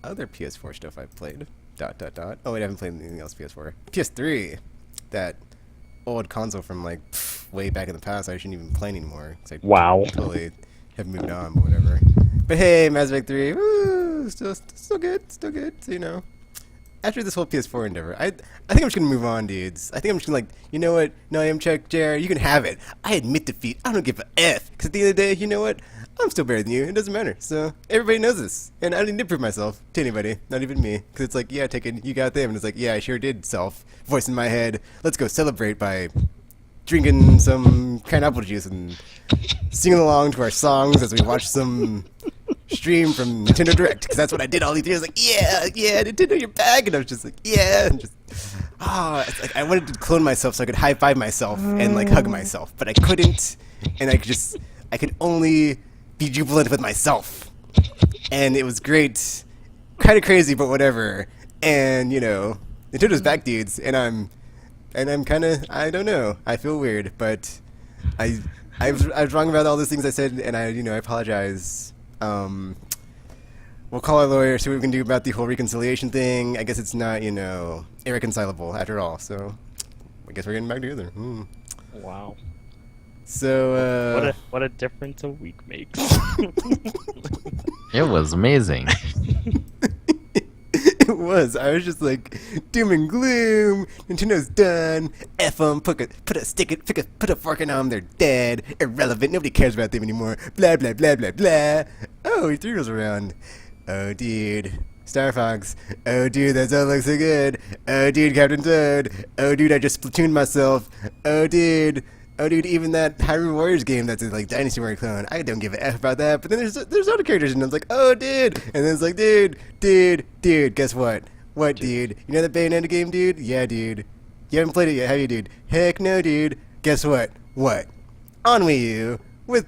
Other PS4 stuff I've played. ... Oh wait, I haven't played anything else PS4. PS3. That old console from like way back in the past. I shouldn't even play anymore. I totally have moved on, but whatever. But hey, Mass Effect 3. Woo! Still good. So after this whole PS4 endeavor, I think I'm just gonna move on, dudes. I think I'm just gonna you know what? No, I am Chuck, JR, you can have it. I admit defeat. I don't give a F. Because at the end of the day, you know what? I'm still better than you. It doesn't matter. So everybody knows this, and I didn't need to prove myself to anybody, not even me. Because it's like, yeah, take it, you got them, and it's like, yeah, I sure did. Self voice in my head. Let's go celebrate by drinking some canned apple juice and singing along to our songs as we watch some stream from Nintendo Direct, because that's what I did all these years. Like, yeah, Nintendo, you're back, and I was just like, yeah, and just, it's like I wanted to clone myself so I could high five myself and like hug myself, but I couldn't, and I could only be jubilant with myself, and it was great, kind of crazy, but whatever. And Nintendo's back, dudes, and I'm kind of, I don't know, I feel weird, but I was wrong about all those things I said, and I apologize. We'll call our lawyer, see what we can do about the whole reconciliation thing. I guess it's not, irreconcilable after all, so I guess we're getting back together. Wow. So, what a difference a week makes. It was amazing. It was. I was just like, doom and gloom. Nintendo's done. F them. Put a fork in them. They're dead. Irrelevant. Nobody cares about them anymore. Blah blah blah blah blah. Oh, E3 was around. Oh, dude. Star Fox. Oh, dude, that all looks so good. Oh, dude, Captain Toad. Oh, dude, I just platooned myself. Oh, dude. Oh, dude, even that Hyrule Warriors game that's like Dynasty Warrior clone, I don't give a F about that. But then there's other characters, and I was like, oh, dude. And then it's like, dude, guess what? What, dude? You know that Bayonetta game, dude? Yeah, dude. You haven't played it yet, have you, dude? Heck no, dude. Guess what? What? On Wii U, with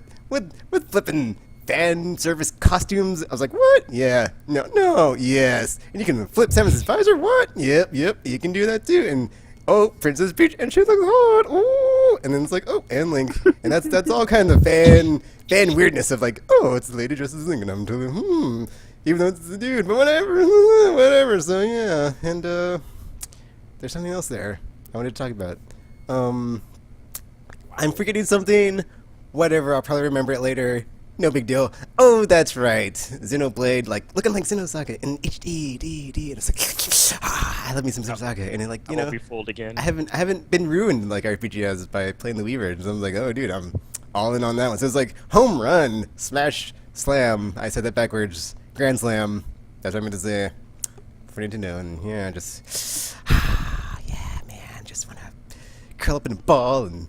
flippin' fan service costumes. I was like, what? Yeah. No, yes. And you can flip Samus's visor? What? Yep, you can do that too. And oh, Princess Peach, and she looks hot. Ooh, and then it's like, oh, and Link, and that's all kind of fan weirdness of like, oh, it's the lady dressed as Link, and I'm totally even though it's the dude, but whatever. So yeah, and there's something else there I wanted to talk about. I'm forgetting something. Whatever, I'll probably remember it later. No big deal. Oh, that's right. Xenoblade, like, looking like Xenosaga in HD. And it's like, I love me some Xenosaga. And it, like, I won't be fooled again. I haven't been ruined like RPG by playing the Wii version. So I'm like, oh, dude, I'm all in on that one. So it's like, home run, smash, slam. I said that backwards. Grand slam. That's what I meant to say for Nintendo. And yeah, just, yeah, man, just want to curl up in a ball. And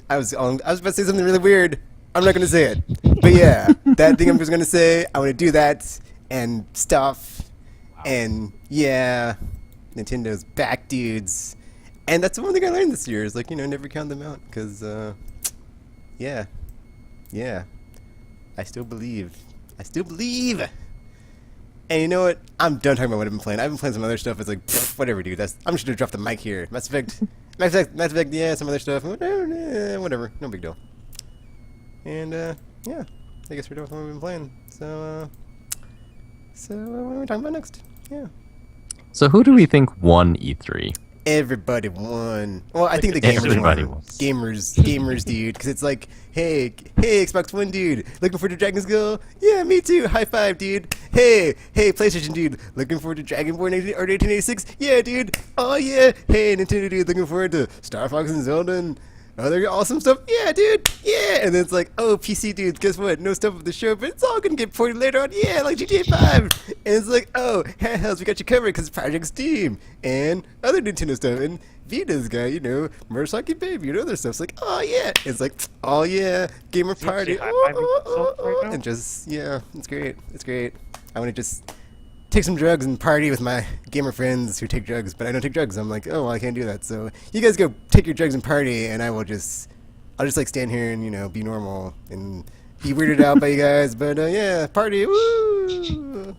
I was about to say something really weird. I'm not going to say it. But yeah, that thing I'm just going to say, I want to do that and stuff. Wow. And yeah, Nintendo's back, dudes. And that's the one thing I learned this year is like, never count them out. Because, yeah. I still believe. And you know what? I'm done talking about what I've been playing. I've been playing some other stuff. It's like, whatever, dude. I'm just going to drop the mic here. Mass Effect, yeah, some other stuff. Whatever. No big deal. And, yeah, I guess we're done with what we've been playing. So what are we talking about next? Yeah. So who do we think won E3? Everybody won. Well, I think the gamers won. Gamers, dude. Because it's like, hey, Xbox One, dude. Looking forward to Dragon's Girl? Yeah, me too. High five, dude. Hey, PlayStation, dude. Looking forward to Dragon Ball 1886? Yeah, dude. Oh, yeah. Hey, Nintendo, dude. Looking forward to Star Fox and Zelda and other awesome stuff? Yeah, dude. Yeah. And then it's like, oh, PC dudes, guess what? No stuff with the show, but it's all going to get ported later on. Yeah, like GTA 5. And it's like, oh, hells, we got you covered because Project Steam and other Nintendo stuff. And Vita's got, Murasaki Baby and other stuff. It's like, oh, yeah. It's like, oh, yeah. Gamer party. And just, yeah, it's great. I want to just take some drugs and party with my gamer friends who take drugs, but I don't take drugs. I'm like, oh, well, I can't do that. So you guys go take your drugs and party, and I'll just like stand here and be normal and be weirded out by you guys. But yeah, party, woo!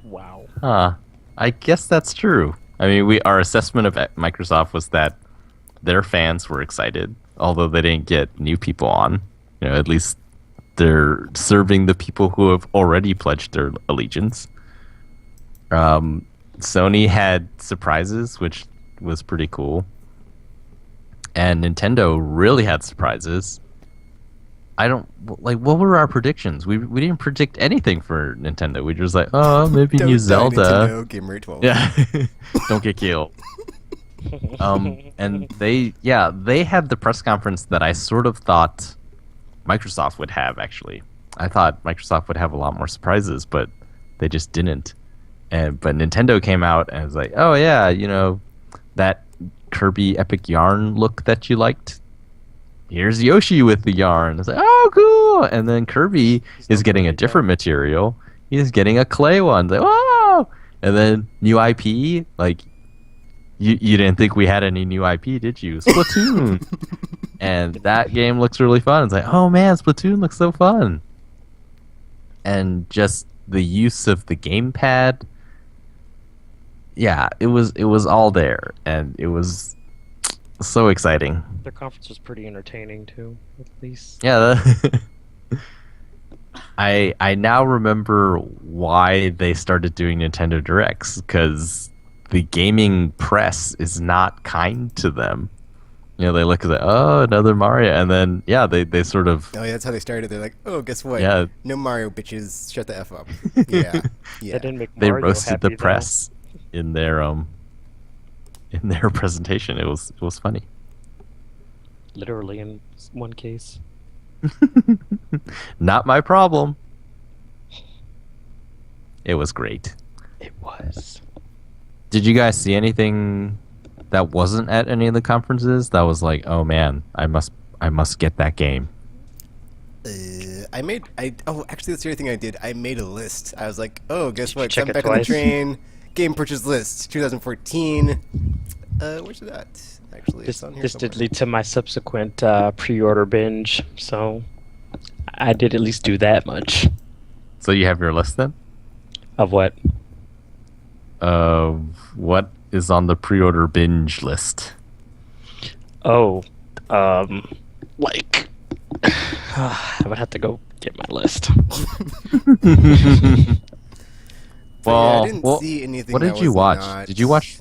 Wow. I guess that's true. I mean, our assessment of Microsoft was that their fans were excited, although they didn't get new people on. At least they're serving the people who have already pledged their allegiance. Sony had surprises, which was pretty cool. And Nintendo really had surprises. I don't like. What were our predictions? We didn't predict anything for Nintendo. We were just like, oh, maybe new Don't die, Zelda. Nintendo. Gamer 12. Yeah, don't get killed. And they had the press conference that I sort of thought Microsoft would have. Actually, I thought Microsoft would have a lot more surprises, but they just didn't. But Nintendo came out and was like, oh yeah, that Kirby Epic Yarn look that you liked. Here's Yoshi with the yarn. It's like, oh, cool. And then Kirby is getting a different material. He's getting a clay one. It's like, wow. And then new IP. Like, you didn't think we had any new IP, did you? Splatoon. And that game looks really fun. It's like, oh man, Splatoon looks so fun. And just the use of the gamepad. Yeah, it was all there, and it was so exciting. Their conference was pretty entertaining too, at least. Yeah, I now remember why they started doing Nintendo Directs, because the gaming press is not kind to them. They look at another Mario, and then they sort of. Oh yeah, that's how they started. They're like, oh, guess what? Yeah. No Mario, bitches. Shut the f up. Yeah, yeah. That didn't make They Mario roasted happy, the press in their presentation. It was funny. Literally in one case. Not my problem. It was great. It was. Did you guys see anything that wasn't at any of the conferences that was like, oh man, I must get that game? Actually, that's the other thing I did. I made a list. I was like, oh, guess what? check I'm it back on the twice? train. Game purchase list, 2014. Where's that? Actually, This, it's on here this did somewhere. lead to my subsequent pre-order binge, so I did at least do that much. So you have your list then? Of what? What is on the pre-order binge list? Oh, like, I would have to go get my list. I didn't see anything. What that did you was watch? not Did you watch?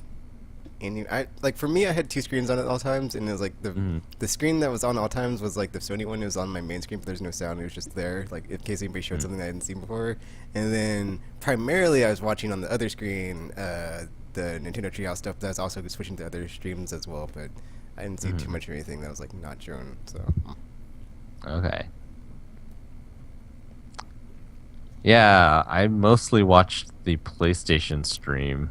For me, I had two screens on at all times, and it was like the screen that was on all times was like the Sony one. It was on my main screen, but there's no sound. It was just there, like in case anybody showed something that I hadn't seen before. And then primarily, I was watching on the other screen the Nintendo Treehouse stuff. That's also switching to other streams as well, but I didn't see too much of anything that was like not shown. So Okay. Yeah, I mostly watched the PlayStation stream.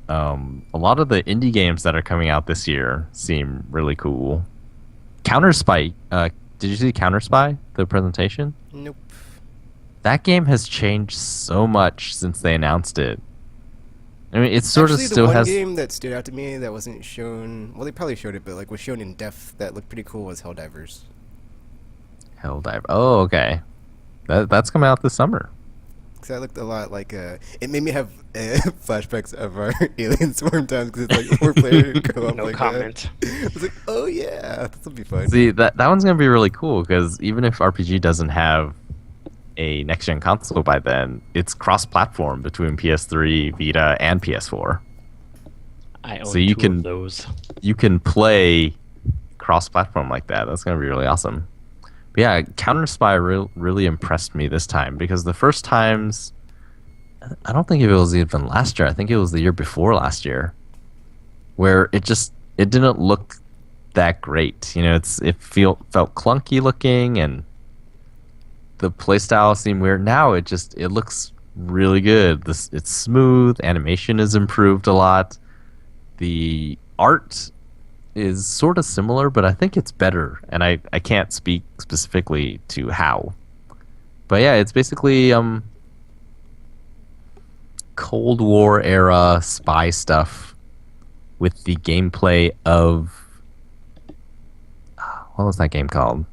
A lot of the indie games that are coming out this year seem really cool. Counter Spy. Did you see Counter Spy, the presentation? nope. That game has changed so much since they announced it. I mean, it sort Actually, of still the one has. game that stood out to me that wasn't shown. Well, they probably showed it, but like was shown in depth that looked pretty cool was Helldivers. Helldiver. Oh, okay. That's coming out this summer. Because that looked a lot like it made me have flashbacks of our Alien Swarm times because it's like 4-player co-op. No like comment. That. I was like, oh yeah, this will be fun. See, that one's gonna be really cool because even if RPG doesn't have a next-gen console by then, it's cross-platform between PS3, Vita, and PS4. I own So you two can- of those. You can play cross-platform like that. That's gonna be really awesome. But yeah, Counter Spy really impressed me this time because the first times, I don't think it was even last year. I think it was the year before last year, where it didn't look that great. It felt clunky looking and the playstyle seemed weird. Now it looks really good. It's smooth. Animation is improved a lot. The art is sort of similar, but I think it's better, and I can't speak specifically to how. But yeah, it's basically Cold War era spy stuff with the gameplay of what was that game called?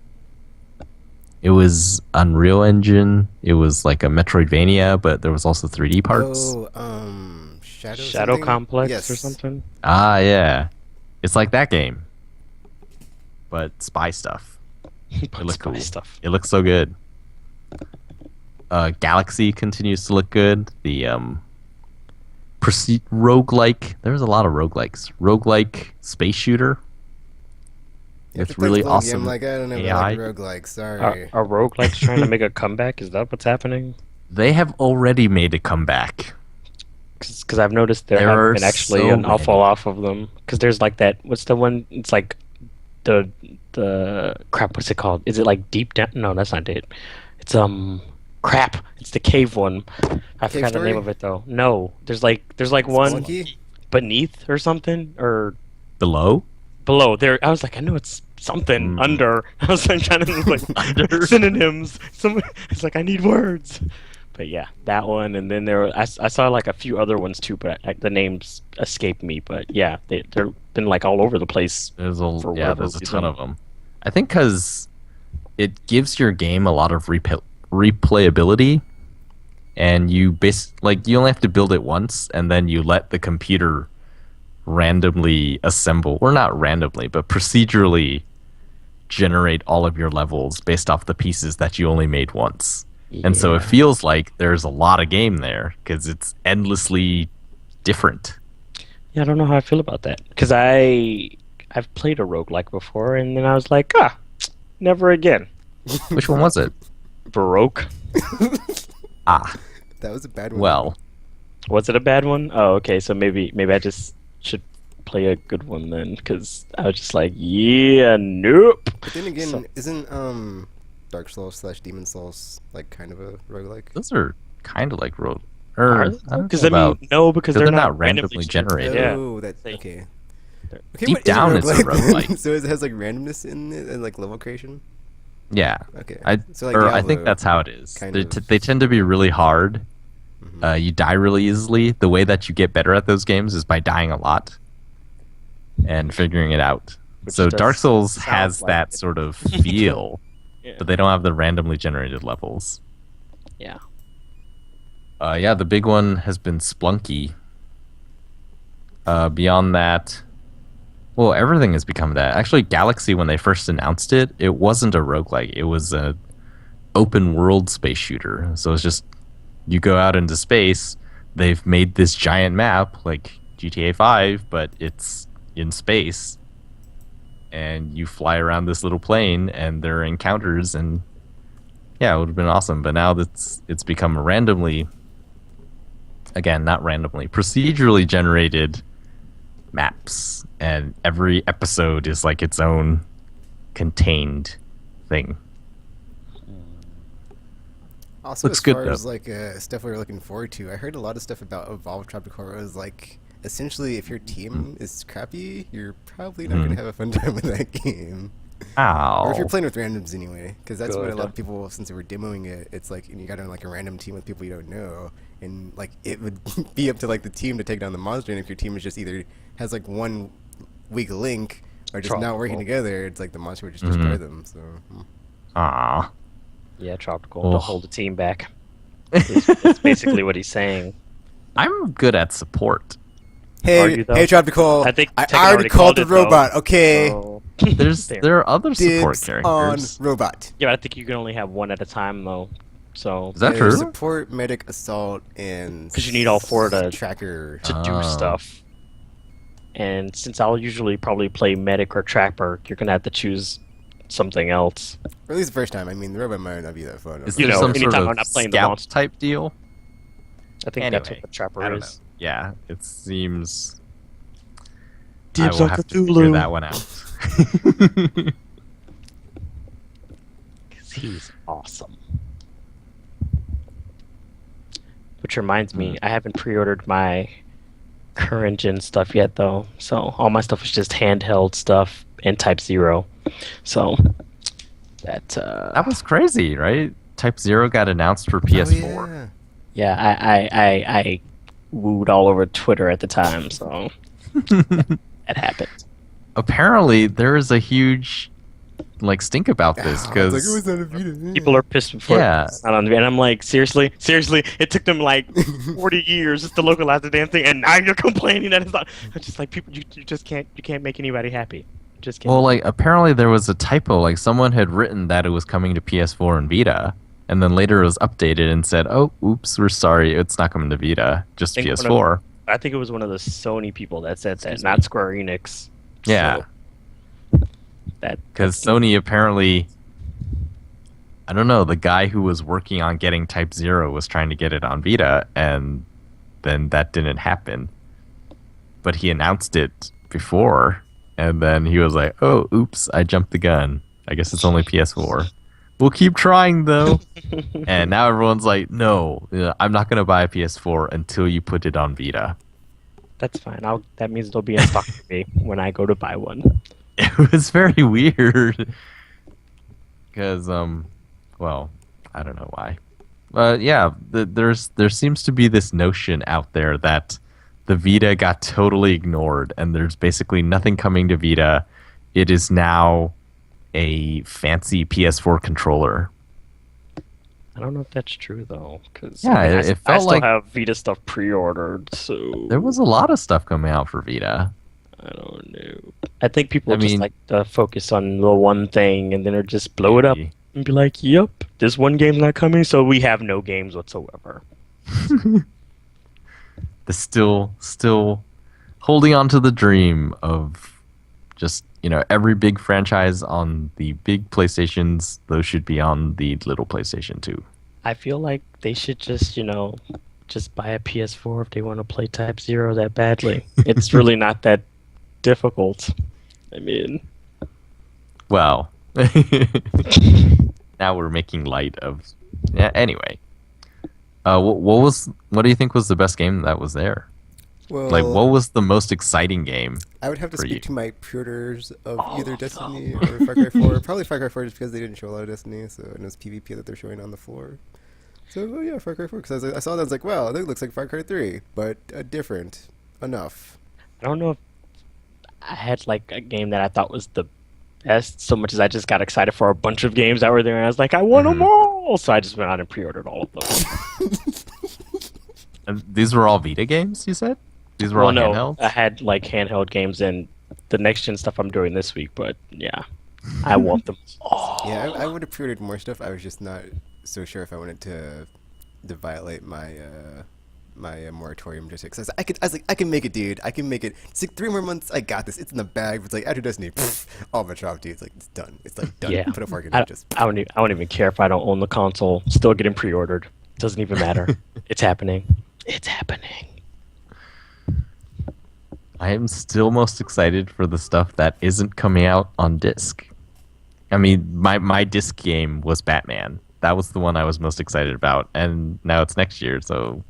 It was Unreal Engine. It was like a Metroidvania, but there was also 3D parts. Oh, Shadow Shadow something? Complex Yes. or something? Ah, yeah. It's like that game, but spy stuff. It looks Spy cool. stuff. It looks so good. Galaxy continues to look good. The roguelike. There's a lot of roguelikes. Roguelike space shooter. Yeah, with really awesome I'm like, I don't know AI. about roguelike, Are, sorry. are roguelikes trying to make a comeback? Is that what's happening? They have already made a comeback. Because I've noticed there There have are been actually so an awful many. off of them. Because there's like that. What's the one? It's like the crap. What's it called? Is it like Deep Down? No, that's not it. It's crap. It's the cave one. I Cave forgot the name Story? of it though. No, there's like one Spelunky? beneath or something or Below? below. There, I was like, I know it's something Mm. under. I was like trying to like Under? synonyms. It's like I need words. But yeah, that one, and then I saw like a few other ones too, but the names escape me. But yeah, they're been like all over the place. For whatever There's a ton reason. of them. I think because it gives your game a lot of replayability, and you you only have to build it once, and then you let the computer randomly assemble, or not randomly, but procedurally generate all of your levels based off the pieces that you only made once. And so it Yeah. feels like there's a lot of game there because it's endlessly different. Yeah, I don't know how I feel about that because I've played a roguelike before, and then I was like, never again. Which one was it? Baroque. Ah, That was a bad one. well, Was it a bad one? Oh, okay. So maybe I just should play a good one then, because I was just like, yeah, nope. But then again, So- isn't Dark Souls / Demon Souls like kind of a roguelike? those are kind of like road. Are I they? don't Because know I mean, about. no, because they're they're not randomly generated. generated. Yeah. Oh, that's They- okay. they're- Okay, Deep what is down, it's a then? roguelike. So it has like randomness in it and like level creation. Yeah, Okay. I So like I think Diablo, that's how it is. kind They, of. they tend to be really hard. Mhm. You die really easily. The way that you get better at those games is by dying a lot and figuring it out. Which So does Dark Souls sound has like that it. sort of feel, Yeah. but they don't have the randomly generated levels. Yeah. Yeah, the big one has been Splunky. Beyond that, well, everything has become that. Actually, Galaxy, when they first announced it, it wasn't a roguelike. It was a open world space shooter. So it's just you go out into space. They've made this giant map like GTA 5, but it's in space. And you fly around this little plane, and there are encounters, and yeah, it would have been awesome. But now it's become randomly, again, not randomly, procedurally generated maps, and every episode is like its own contained thing. Also, Looks as good, far though. as like stuff we were looking forward to, I heard a lot of stuff about Evolve Tropical Horror. Was like essentially, if your team is crappy, you're probably not gonna have a fun time with that game. Or if you're Ow. playing with randoms anyway, because that's what a Good. lot of people, since they were demoing it, it's like you got on like a random team with people you don't know, and like it would be up to like the team to take down the monster. And if your team is just either has like one weak link or just not working Tropical. together, it's like the monster would just destroy them. So Aw. Yeah, tropical. Oh. Don't hold the team back. That's basically what he's saying. I'm good at support. hey, Are you, though? hey, Tropical, I think I Tekken already called the it, though. robot. Okay, So- There are other support dibs on characters. robot. Yeah, but I think you can only have one at a time though. So Is that There's true? Support, medic, assault, and 'Cause you need all four to- tracker. to Oh. do stuff. And since I'll usually probably play medic or trapper, you're gonna have to choose something else. Or at least the first time. I mean, the robot might not be that fun. Is You there know, some sort anytime of I'm not playing the scout monster. type deal? I think that's what Anyway, the trapper I don't know. is. Yeah, it seems. Dibs I will on have to Cthulhu. figure that one out. 'Cause he's awesome. Which reminds me, I haven't pre-ordered my current gen stuff yet though. So all my stuff is just handheld stuff and Type 0. So that That was crazy, right? Type 0 got announced for PS4. Oh, yeah, I wooed all over Twitter at the time, so that happened. Apparently, there is a huge stink about yeah. this It's because like, it was not a Vita. People are pissed before Yeah. it's not on the and I'm like, seriously, it took them like 40 years just to localize the damn thing, and now you're complaining that it's not. It's just like people, you just can't make anybody happy. Just can't. well, apparently there was a typo. Like someone had written that it was coming to PS4 and Vita, and then later it was updated and said, "Oh, oops, we're sorry, it's not coming to Vita, just I think PS4." I think it was one of the Sony people that said that, Excuse not Square Enix. Yeah. So, Because Sony apparently, I don't know, the guy who was working on getting Type 0 was trying to get it on Vita, and then that didn't happen. But he announced it before, and then he was like, oh, oops, I jumped the gun. I guess it's only PS4. We'll keep trying, though. And now everyone's like, no, I'm not going to buy a PS4 until you put it on Vita. That's fine. That means it'll be in stock for me when I go to buy one. It was very weird. Because, well, I don't know why. Yeah, there seems to be this notion out there that the Vita got totally ignored, and there's basically nothing coming to Vita. It is now a fancy PS4 controller. I don't know if that's true though, because Yeah, I it felt still like have Vita stuff pre-ordered, so there was a lot of stuff coming out for Vita. I don't know. I think people just like to focus on the one thing and then or just blow it up and be like, "Yep, this one game's not coming, so we have no games whatsoever." The still holding on to the dream of just, every big franchise on the big PlayStations, those should be on the little PlayStation too. I feel like they should just, just buy a PS4 if they want to play Type 0 that badly. It's really not that difficult. I mean, well, now we're making light of. Yeah. Anyway, what do you think was the best game that was there? Well, like, what was the most exciting game? I would have to speak you? to my pre-orders of either Destiny or Far Cry 4. Probably Far Cry 4 just because they didn't show a lot of Destiny, so and it was PvP that they're showing on the floor. So yeah, Far Cry 4. Because I saw that, I was like, wow, that looks like Far Cry 3, but different enough. I don't know if I had like a game that I thought was the best so much as I just got excited for a bunch of games that were there, and I was like, I want them all! So I just went out and pre-ordered all of them. And these were all Vita games, you said? These were all handhelds? I had like handheld games and the next gen stuff I'm doing this week, but yeah, I want them all. Yeah, I would have pre-ordered more stuff. I was just not so sure if I wanted to violate my my moratorium just because I was like, I can make it, dude. I can make it. It's like 3 more months. I got this. It's in the bag. It's like after Destiny, all my drop, dude. It's like it's done. It's like done. Yeah. Put a fork in it. I don't even care if I don't own the console. Still getting pre-ordered. Doesn't even matter. It's happening. It's happening. I am still most excited for the stuff that isn't coming out on disc. I mean, my disc game was Batman. That was the one I was most excited about, and now it's next year, so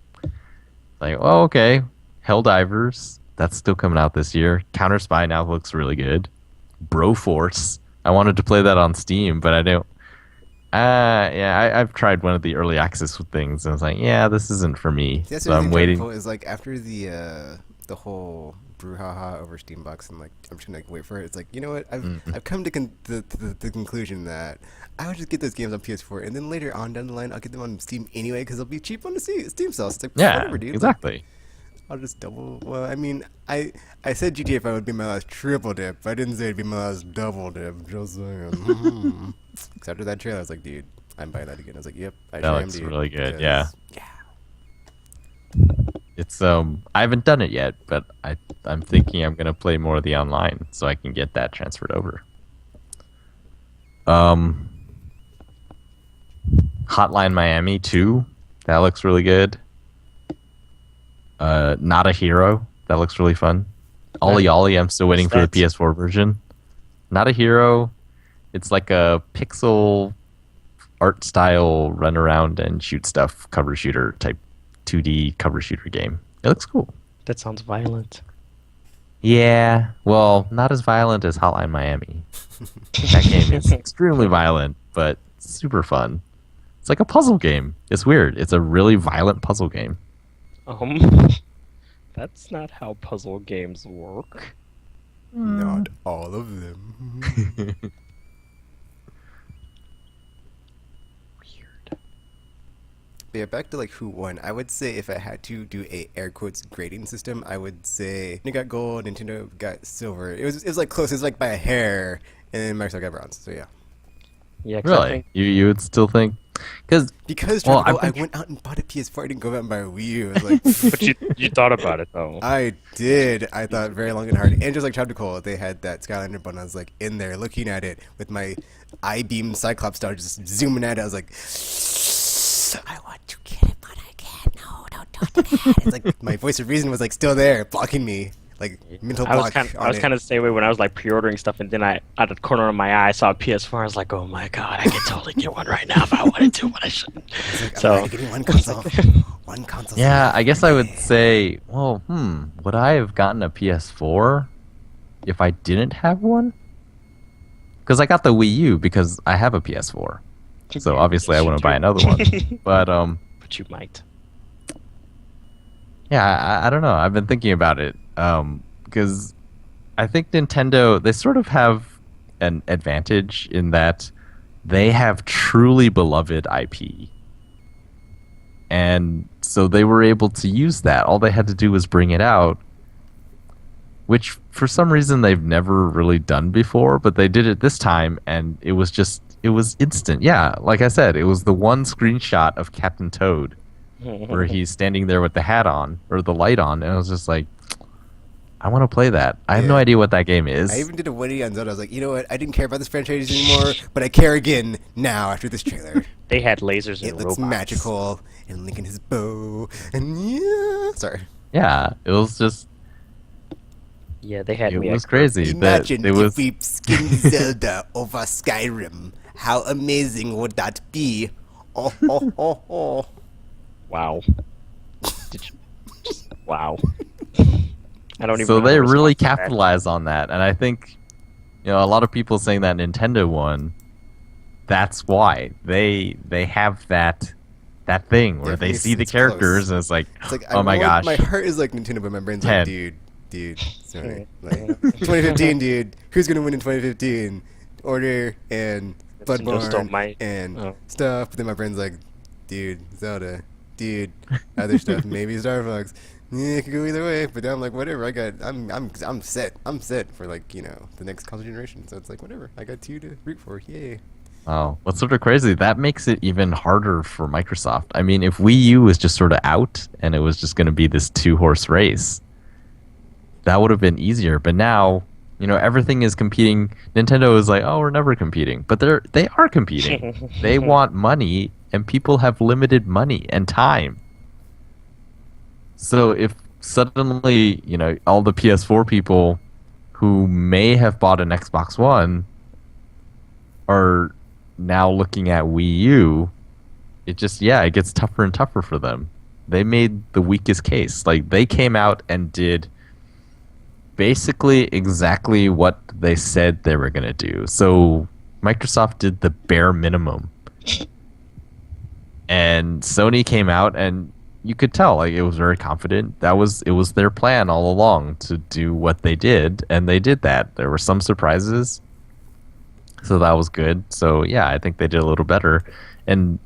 like, oh, okay. Helldivers, that's still coming out this year. Counter Spy now looks really good. Broforce, I wanted to play that on Steam, but I don't. I've tried one of the early access things, and I was like, yeah, this isn't for me. See, that's so I'm waiting. Is like after the whole brouhaha over Steambox, and like I'm just gonna wait for it. It's like, you know what? I've come to the conclusion that I would just get those games on PS4, and then later on down the line, I'll get them on Steam anyway because they'll be cheap on the Steam sales. It's like, whatever, dude. Exactly. Like, I'll just double. Well, I mean, I said GTA 5 would be my last triple dip. I didn't say it'd be my last double dip. Just saying. Because after that trailer, I was like, dude, I'm buying that again. I was like, yep, I That sure am, looks dude. really good. Because, Yeah. It's I haven't done it yet, but I'm thinking I'm gonna play more of the online so I can get that transferred over. Hotline Miami 2, that looks really good. Not a Hero, that looks really fun. Ollie Ollie, I'm still waiting for the PS4 version. Not a Hero, it's like a pixel art style run around and shoot stuff cover shooter type 2D cover shooter game. It looks cool. That sounds violent. Yeah, well, not as violent as Hotline Miami. That game is extremely violent, but super fun. It's like a puzzle game. It's weird. It's a really violent puzzle game. That's not how puzzle games work. Not all of them. Weird. But yeah, back to like who won. I would say if I had to do a air quotes grading system, I would say Nintendo got gold, Nintendo got silver. It was like close. It was like by a hair, and then Microsoft got bronze. So yeah. Yeah, 'cause I Really? think You would still think? Because Because well, Tropical, I've I been went out and bought a PS4. I didn't go out and buy a Wii U. I was like, but you thought about it though. I did. I thought very long and hard. And just like Tropical, they had that Skylander button. I was like in there looking at it with my I-beam Cyclops star just zooming at it. I was like, I want to get it, but I can't. No, don't do it again. It's like my voice of reason was like still there, blocking me. Like mental I was block kind on I was it. kind of the same way when I was like pre-ordering stuff, and then I out of the corner of my eye I saw a PS4. I was like, oh my god, I could totally get one right now if I wanted to, but I shouldn't. I was like, I'm So already getting one console. One console. yeah, I guess I would say, well, would I have gotten a PS4 if I didn't have one? Because I got the Wii U because I have a PS4. So obviously I wouldn't buy another one. But but you might. yeah, I don't know. I've been thinking about it because I think Nintendo, they sort of have an advantage in that they have truly beloved IP. And so they were able to use that. All they had to do was bring it out, which for some reason they've never really done before, but they did it this time and it was instant. Yeah, like I said, it was the one screenshot of Captain Toad where he's standing there with the hat on or the light on, and I was just like, I want to play that. I have no Yeah. idea what that game is. I even did a 180 on Zelda. I was like, you know what? I didn't care about this franchise anymore, but I care again now after this trailer. They had lasers It and looks robots. magical, and Link and his bow, and yeah. Sorry. Yeah, it was just Yeah, they had it me. was at- crazy. Imagine It was if we skinned Zelda over Skyrim. How amazing would that be? Oh, oh, oh, oh. Wow. Did you, wow. I don't even. so know how they to really respond to that. capitalized on that, and I think a lot of people saying that Nintendo won. That's why they have that thing where Yeah, they it's- see the it's characters close. and it's like, It's like, oh my gosh, My heart is like Nintendo, but my brain's 10. like, dude, sorry. Like, 2015, dude. Who's gonna win in 2015? Order and Nintendo stole Bloodborne my- and oh. stuff. But then my brain's like, dude, Zelda, dude, other stuff, maybe Star Fox. Yeah, it could go either way. But then I'm like, whatever. I'm set. I'm set for like the next console generation. So it's like whatever. I got two to root for. Yay. oh, what's sort of crazy? That makes it even harder for Microsoft. I mean, if Wii U was just sort of out and it was just going to be this 2-horse race, that would have been easier. But now, everything is competing. Nintendo is like, oh, we're never competing, but they are competing. They want money, and people have limited money and time. So if suddenly, all the PS4 people who may have bought an Xbox One are now looking at Wii U, it gets tougher and tougher for them. They made the weakest case. Like, they came out and did basically exactly what they said they were going to do. So Microsoft did the bare minimum. And Sony came out and you could tell, like, it was very confident. It was their plan all along to do what they did, and they did that. There were some surprises, so that was good. So yeah, I think they did a little better. And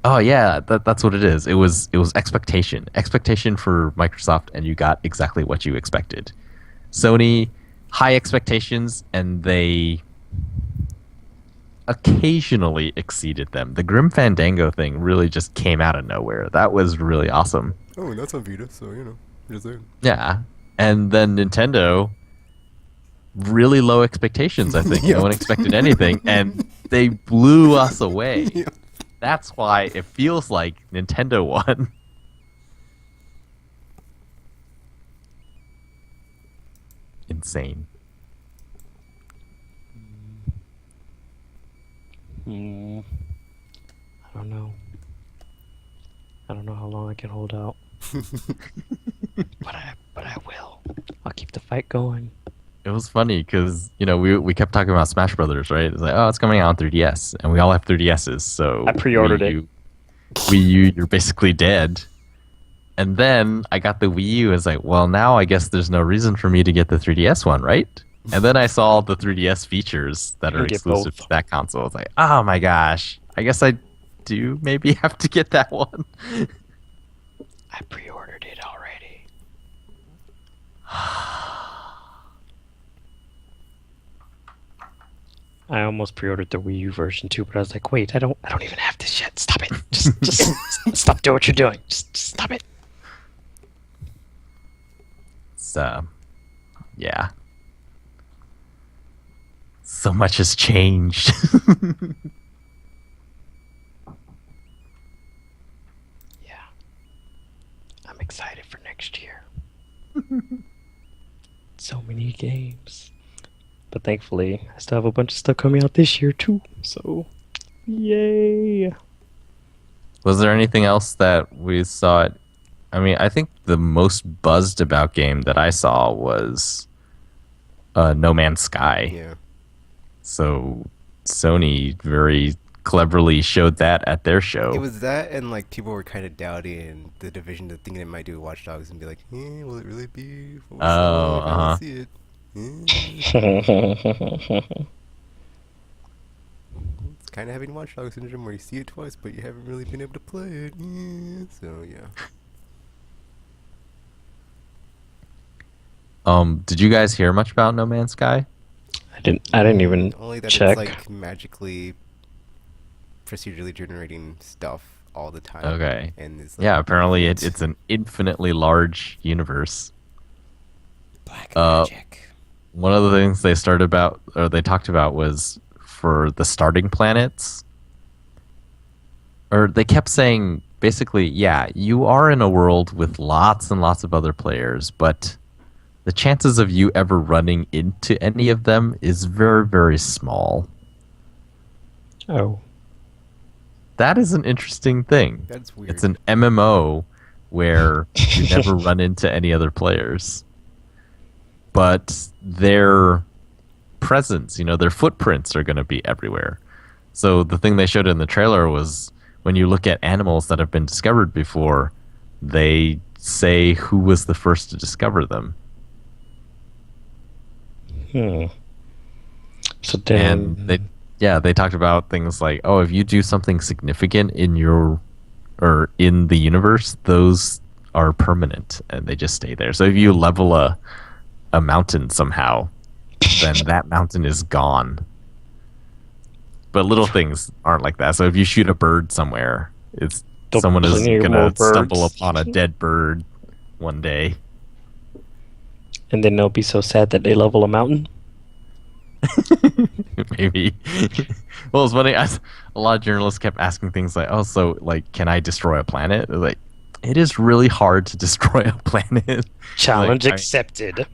oh yeah, that's what it is. It was expectation for Microsoft, and you got exactly what you expected. Sony, high expectations, and they occasionally exceeded them. The Grim Fandango thing really just came out of nowhere. That was really awesome. Oh, and that's on Vita, so just saying. Yeah. And then Nintendo, really low expectations, I think. Yep. No one expected anything, and they blew us away. Yep. That's why it feels like Nintendo won. Insane. I don't know. I don't know how long I can hold out. but I will. I'll keep the fight going. It was funny because, we kept talking about Smash Brothers, right? It's like, oh, it's coming out on 3DS, and we all have 3DSs, so I pre-ordered Wii U, you're basically dead. And then I got the Wii U. It's like, well, now I guess there's no reason for me to get the 3DS one, right? And then I saw the 3DS features that are You get exclusive both. to that console. It's like, oh my gosh, I guess I do maybe have to get that one. I pre-ordered it already. I almost pre-ordered the Wii U version too, but I was like, wait, I don't even have this yet. Stop it. Just stop doing what you're doing. Just stop it. So, yeah. So much has changed. Yeah. I'm excited for next year. So many games. But thankfully, I still have a bunch of stuff coming out this year too. So, yay. Was there anything else that we saw? I mean, I think the most buzzed about game that I saw was No Man's Sky. Yeah. So Sony very cleverly showed that at their show. It was that, and like people were kind of doubting the division, thinking it might do Watch Dogs, and be like, will it really be? Oh, See it. It's kind of having Watch Dogs syndrome where you see it twice, but you haven't really been able to play it. So yeah. Did you guys hear much about No Man's Sky? I didn't even Only that check. it's like magically procedurally generating stuff all the time. Okay. And it's like, Yeah, apparently it's an infinitely large universe. black magic. One of the things they talked about was for the starting planets. Or they kept saying basically, yeah, you are in a world with lots and lots of other players, but the chances of you ever running into any of them is very, very small. Oh. That is an interesting thing. That's weird. It's an MMO where you never run into any other players. But their presence, their footprints are going to be everywhere. So the thing they showed in the trailer was when you look at animals that have been discovered before, they say who was the first to discover them. So then, And they talked about things like, oh, if you do something significant in the universe, those are permanent and they just stay there. So if you level a mountain somehow, then that mountain is gone. But little things aren't like that. So if you shoot a bird somewhere, someone is gonna stumble upon a dead bird one day. and then they'll be so sad that they level a mountain. Maybe. Well, it's funny. A lot of journalists kept asking things like, "Oh, so like, can I destroy a planet?" Like, it is really hard to destroy a planet. Challenge accepted.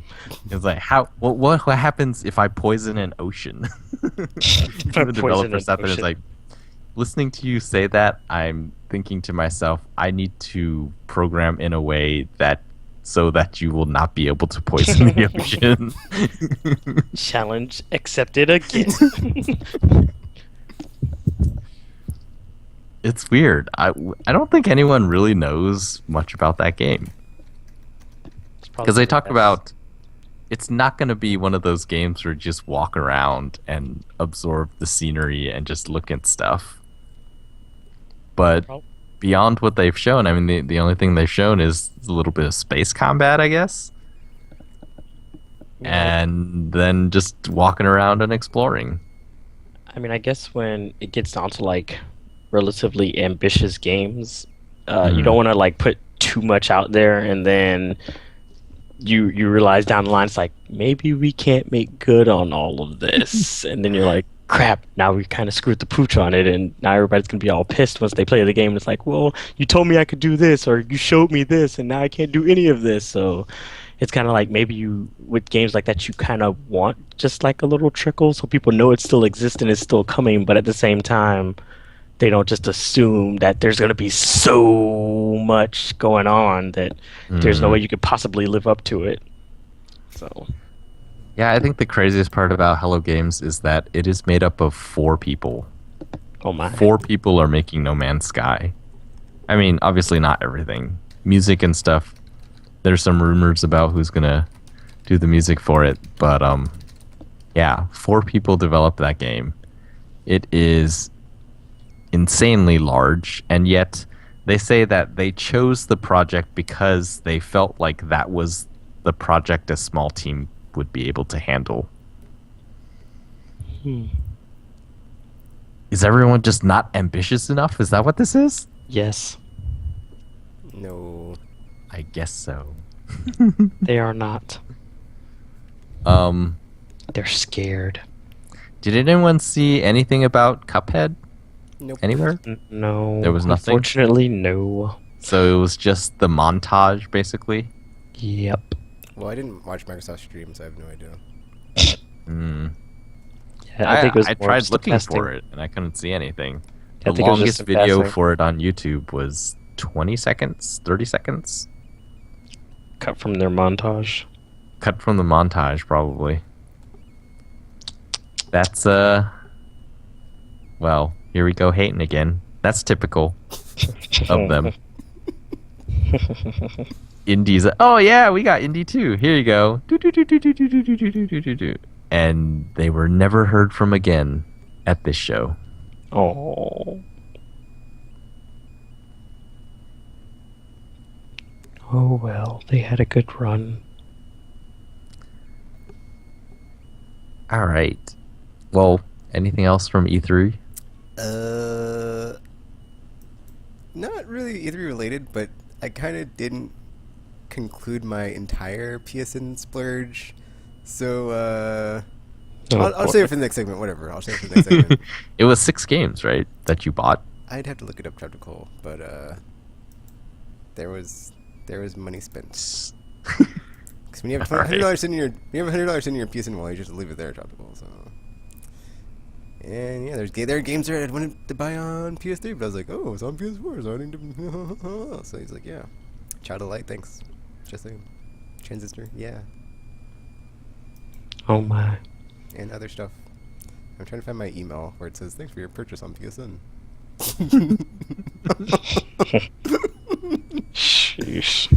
It's like, what happens if I poison an ocean? The developers out there is like, listening to you say that, I'm thinking to myself, I need to program in a way so that you will not be able to poison the ocean. Challenge accepted again. It's weird. I don't think anyone really knows much about that game. Because they talk about it's not going to be one of those games where you just walk around and absorb the scenery and just look at stuff. But beyond what they've shown, I mean, the only thing they've shown is a little bit of space combat, I guess. Yeah. And then just walking around and exploring. I mean, I guess when it gets down to like relatively ambitious games, you don't want to like put too much out there, and then you realize down the line it's like, maybe we can't make good on all of this, and then you're like, crap, now we kind of screwed the pooch on it, and now everybody's gonna be all pissed once they play the game, and it's like, well, you told me I could do this, or you showed me this, and now I can't do any of this. So it's kind of like, maybe you, with games like that, you kind of want just like a little trickle so people know it still exists and it's still coming, but at the same time they don't just assume that there's going to be so much going on that there's no way you could possibly live up to it. So yeah, I think the craziest part about Hello Games is that it is made up of 4 people. Oh my. 4 people are making No Man's Sky. I mean, obviously not everything. Music and stuff. There's some rumors about who's going to do the music for it, but yeah, 4 people developed that game. It is insanely large, and yet they say that they chose the project because they felt like that was the project a small team would be able to handle. Is everyone just not ambitious enough? Is that what this is? Yes, No. I guess so. they are not. Um, They're scared. did anyone see anything about Cuphead Nope. anywhere? No. There was nothing? Unfortunately, no. So it was just the montage, basically. Yep. Well, I didn't watch Microsoft stream, so I have no idea. Hmm. Yeah, I think it was I more tried just a looking testing. for it, and I couldn't see anything. I The think it was longest just a video passing. for it on YouTube was 20 seconds, 30 seconds. Cut from their montage. Cut from the montage, probably. That's, well, here we go hating again. That's typical of them. Indies. Oh, yeah, we got Indie too. Here you go. And they were never heard from again at this show. Oh. Oh well, they had a good run. All right. Well, anything else from E3? Not really E3 related, but I kind of didn't conclude my entire PSN splurge. So, I'll save it for the next segment, whatever. I'll save it for the next segment. It was 6 games, right, that you bought? I'd have to look it up, Traptical, but, there was money spent. Because when you have $100 in your PSN wallet, you just leave it there, Tropical. So, and yeah, there are games there I wanted to buy on PS3, but I was like, oh, it's on PS4, so I need to. So he's like, yeah, Child of Light, thanks. Just saying, Transistor, yeah, Oh my. and other stuff. I'm trying to find my email where it says thanks for your purchase on PSN. Sheesh.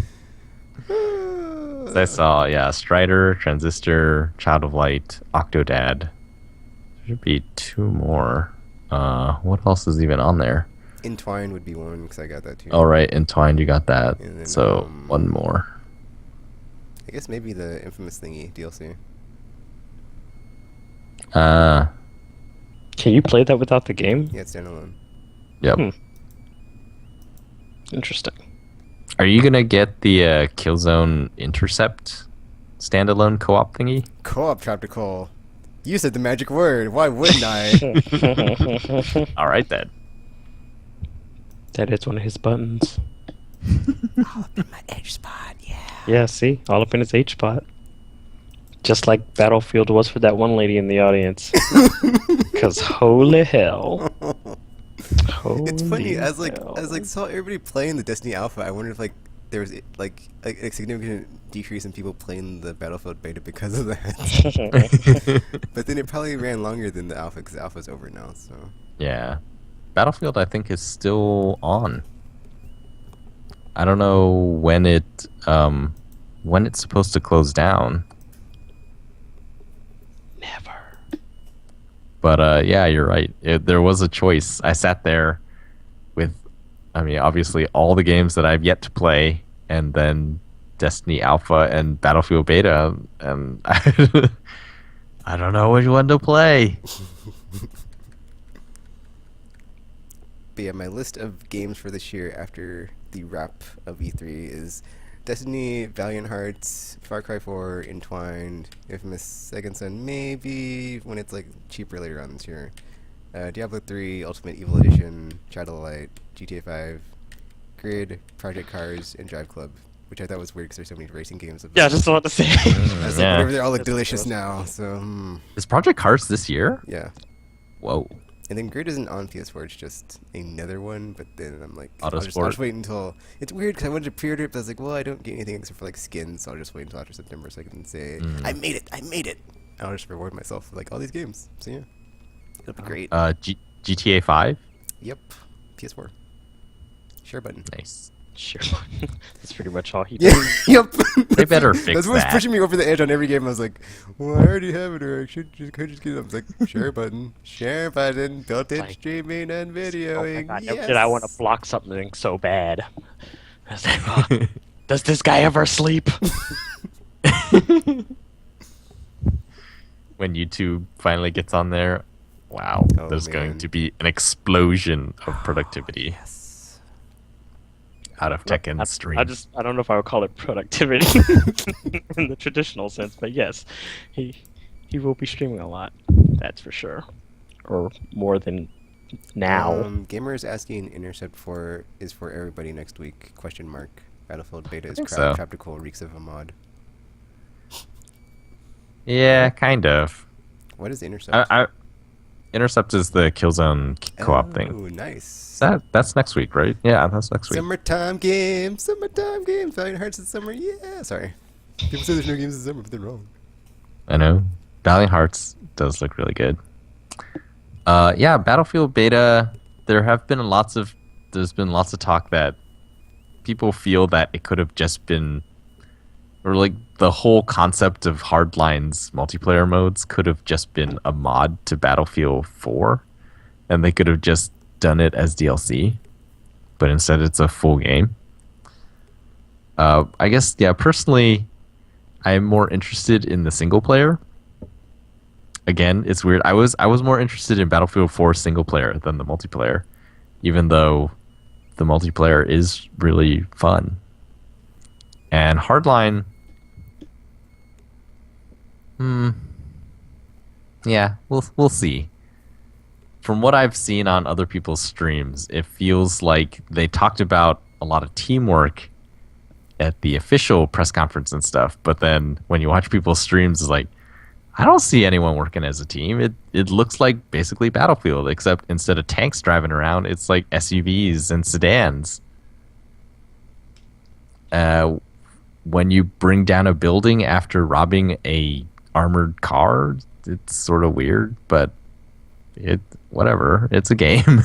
I saw, yeah, Strider, Transistor, Child of Light, Octodad. There should be 2 more. What else is even on there? Entwine would be one because I got that too. All right, Entwined, you got that. And then, So 1 more. I guess maybe the infamous thingy DLC. Can you play that without the game? Yeah, it's standalone. Yep. Interesting. Are you gonna get the Killzone Intercept standalone co-op thingy? Co-op Tropical. You said the magic word. Why wouldn't I? All right then. That is one of his buttons. All up in my edge spot, yeah. Yeah, see? All up in his H spot. Just like Battlefield was for that one lady in the audience. Because holy hell. It's funny, as hell. saw everybody playing the Destiny Alpha, I wondered if there was a significant decrease in people playing the Battlefield beta because of that. But then it probably ran longer than the alpha because the alpha's over now. So Yeah. Battlefield, I think, is still on. I don't know when it's supposed to close down. Never. But yeah, you're right. There was a choice. I sat there with, I mean, obviously all the games that I've yet to play, and then Destiny Alpha and Battlefield Beta, and I don't know which one to play. But yeah, my list of games for this year after the wrap of E3 is Destiny, Valiant Hearts, Far Cry 4, Entwined, Infamous Second Son, maybe when it's like cheaper later on this year. Diablo 3, Ultimate Evil Edition, Child of Light, GTA 5, Grid, Project Cars, and Drive Club, which I thought was weird because there's so many racing games. Yeah, just about to say. I was like, Yeah. whatever, they all look That's delicious gross. now. So Is Project Cars this year? yeah. Whoa. And then Grid isn't on PS4, it's just another one, but then I'm like, I'll just Autosport. wait until... It's weird, because I wanted to pre-order it, but I was like, well, I don't get anything except for, like, skins, so I'll just wait until after September so I can say, I made it! And I'll just reward myself for, like, all these games. So, yeah. It'll be great. GTA 5? Yep. PS4. Share button. Nice. Sure. That's pretty much all he Yeah, does. yep. They better fix That's what was that. pushing me over the edge on every game. I was like, well, I already have it, or I could just get it. I was like, share button, built-in Like, streaming and Oh my videoing. god, Yes. did I want to block something so bad? I was like, "Oh, does this guy ever sleep? When YouTube finally gets on there, Wow, Oh, there's going man. to be an explosion of productivity Yes. out of Tekken's stream. I don't know if I would call it productivity in the traditional sense, but yes, he will be streaming a lot. That's for sure, or more than now. Gamer is asking Intercept is for everybody next week? Question mark. Battlefield beta is think so. Traptical reeks of a mod. Yeah, kind of. What is Intercept? Intercept is the Killzone co-op thing. Oh, nice. That's next week, right? Yeah, that's next week. Summertime games. Valiant Hearts in summer. Yeah, sorry. People say there's no games in summer, but they're wrong. I know. Valiant Hearts does look really good. Yeah, Battlefield beta. There's been lots of talk that people feel that it could have just been, or like the whole concept of Hardline's multiplayer modes could have just been a mod to Battlefield 4, and they could have just done it as DLC, but instead it's a full game. I guess, yeah, personally, I'm more interested in the single player. Again, it's weird. I was more interested in Battlefield 4 single player than the multiplayer, even though the multiplayer is really fun. And Hardline, yeah, we'll see. From what I've seen on other people's streams, it feels like they talked about a lot of teamwork at the official press conference and stuff, but then when you watch people's streams, it's like, I don't see anyone working as a team. It looks like basically Battlefield, except instead of tanks driving around, it's like SUVs and sedans. When you bring down a building after robbing a armored car, it's sort of weird, but whatever. It's a game.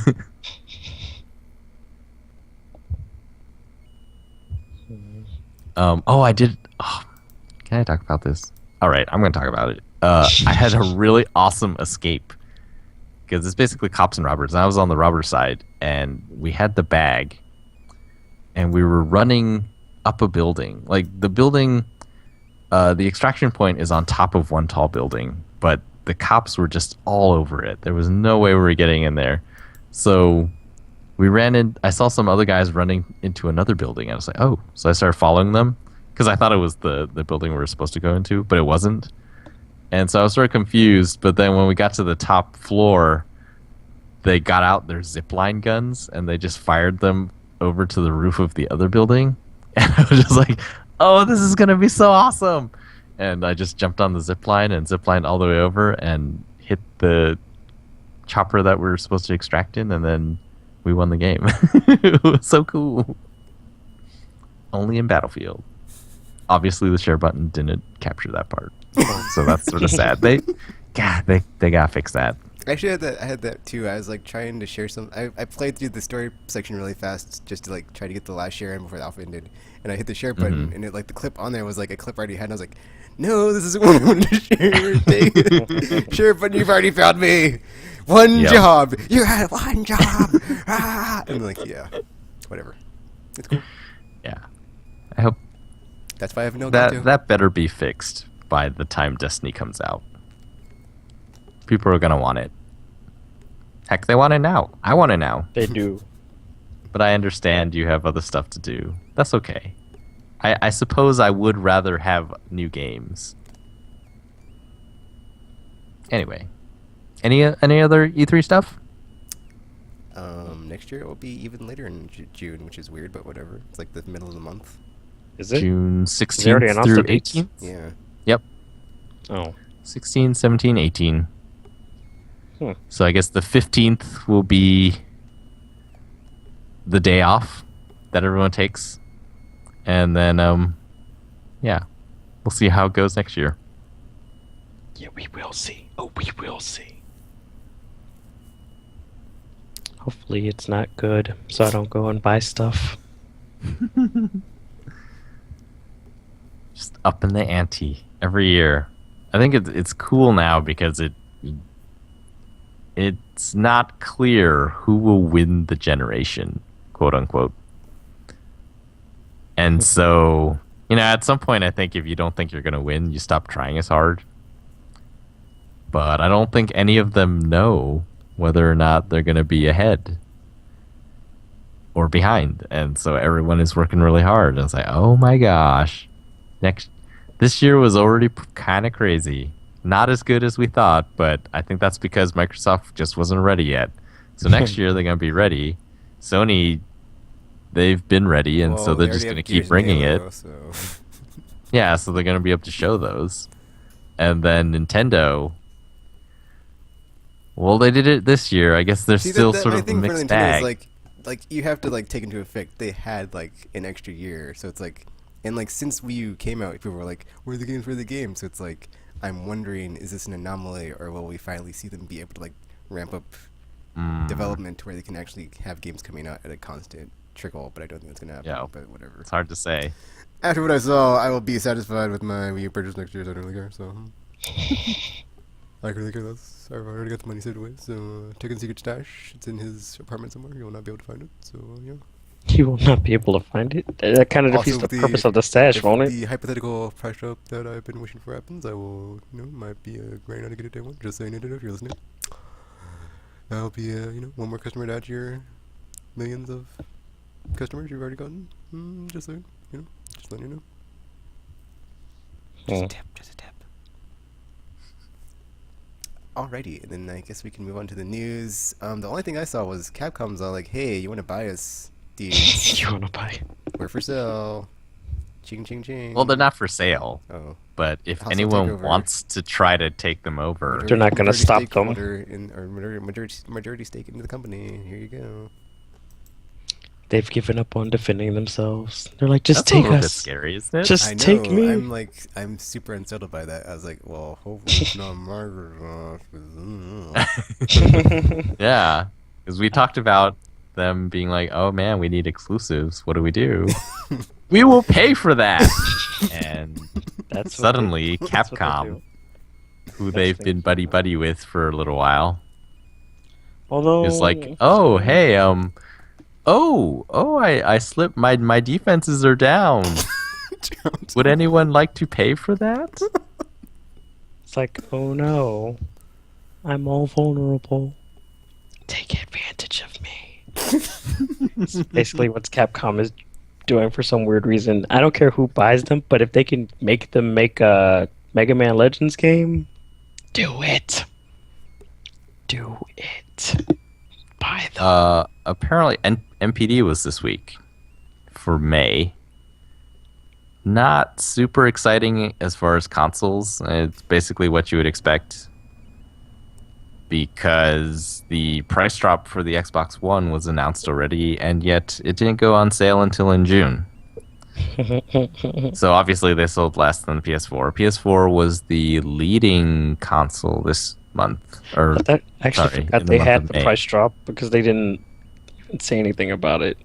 I did. Oh, can I talk about this? All right, I'm going to talk about it. I had a really awesome escape because it's basically cops and robbers, and I was on the robber side, and we had the bag, and we were running up a building. Like the building, the extraction point is on top of one tall building, but the cops were just all over it. There was no way we were getting in there, so we ran in. I saw some other guys running into another building, and I was like, oh. So I started following them because I thought it was the building we were supposed to go into, but it wasn't. And so I was sort of confused, but then when we got to the top floor, they got out their zipline guns, and they just fired them over to the roof of the other building. And I was just like, oh, this is going to be so awesome. And I just jumped on the zipline and ziplined all the way over and hit the chopper that we were supposed to extract in, and then we won the game. It was so cool. Only in Battlefield. Obviously, the share button didn't capture that part. So that's sort of sad. They gotta fix that. Actually, I had that too. I was like trying to share some. I played through the story section really fast just to like try to get the last share in before the alpha ended, and I hit the share button, and it like the clip on there was like a clip I already had, and I was like, no, this isn't what I wanted to share. Dang it. Share button, you've already found me. One job. You had one job. And I'm like, yeah, whatever. It's cool. Yeah, I hope that's why I have no that better be fixed by the time Destiny comes out. People are gonna want it. Heck, they want it now. I want it now. They do. But I understand you have other stuff to do. That's okay. I suppose I would rather have new games. Anyway, any other E3 stuff? Next year it will be even later in June, which is weird, but whatever. It's like the middle of the month. Is it? June Is it already 16th announced through the dates? 18th? Yeah. Yep. Oh. 16, 17, 18. Hmm. So I guess the 15th will be the day off that everyone takes. And then, yeah, we'll see how it goes next year. Yeah, we will see. Oh, we will see. Hopefully it's not good, so I don't go and buy stuff. Just upping the ante every year. I think it's cool now because it's not clear who will win the generation, quote unquote. And so, at some point, I think if you don't think you're going to win, you stop trying as hard. but I don't think any of them know whether or not they're going to be ahead or behind. And so everyone is working really hard. And it's like, oh my gosh. This year was already kind of crazy. Not as good as we thought, but I think that's because Microsoft just wasn't ready yet. So next year they're going to be ready. Sony, they've been ready, and so they're just going to keep bringing it. So. Yeah, so they're going to be able to show those. And then Nintendo, well, they did it this year. I guess they're still sort of a mixed bag. Like you have to take into effect they had an extra year, so it's and since Wii U came out, people were like, "Where are the games? Where are the games?" So it's I'm wondering, is this an anomaly, or will we finally see them be able to ramp up development to where they can actually have games coming out at a constant trickle? But I don't think that's gonna happen. Yeah, but whatever. It's hard to say. After what I saw, I will be satisfied with my Wii U purchase next year. So I don't really care. So I really care less. I've already got the money saved away. So Tekken Secret Stash, it's in his apartment somewhere. You will not be able to find it. So yeah. You will not be able to find it. That kind of defeats the purpose of the stash, won't it? The hypothetical price drop that I've been wishing for happens, I will, might be a great idea to get it day one. Just saying it if you're listening. That'll be, one more customer to add to your millions of customers you've already gotten. Just saying, just letting you know. Just a tip, just a tip. Alrighty, and then I guess we can move on to the news. The only thing I saw was Capcom's all like, "Hey, you want to buy us, dudes? You want to buy? We're for sale. Ching, ching, ching." Well, they're not for sale. Oh. But if Hostile anyone takeover. wants to try to take them over, They're not going to stop them. Majority stake into the company. Here you go. They've given up on defending themselves. They're like, just that's take a little us. bit scary, isn't it? Just I know, take me. I'm super unsettled by that. I was like, well, hopefully it's not Microsoft. Yeah, because we talked about them being like, oh man, we need exclusives. What do? We will pay for that. And That's suddenly that's what they Capcom, do. who they've been buddy-buddy with for a little while, Although is like, oh, hey, I slipped. My defenses are down. Would anyone like to pay for that? it's like, oh no, I'm all vulnerable. Take advantage of me. It's basically what Capcom is doing for some weird reason. I don't care who buys them, but if they can make them make a Mega Man Legends game, do it. Do it. Buy them. Apparently, MPD was this week for May. Not super exciting as far as consoles. It's basically what you would expect, because the price drop for the Xbox One was announced already, and yet it didn't go on sale until in June. So obviously they sold less than the PS4. PS4 was the leading console this month. But that actually forgot they had the May. price drop because they didn't even say anything about it.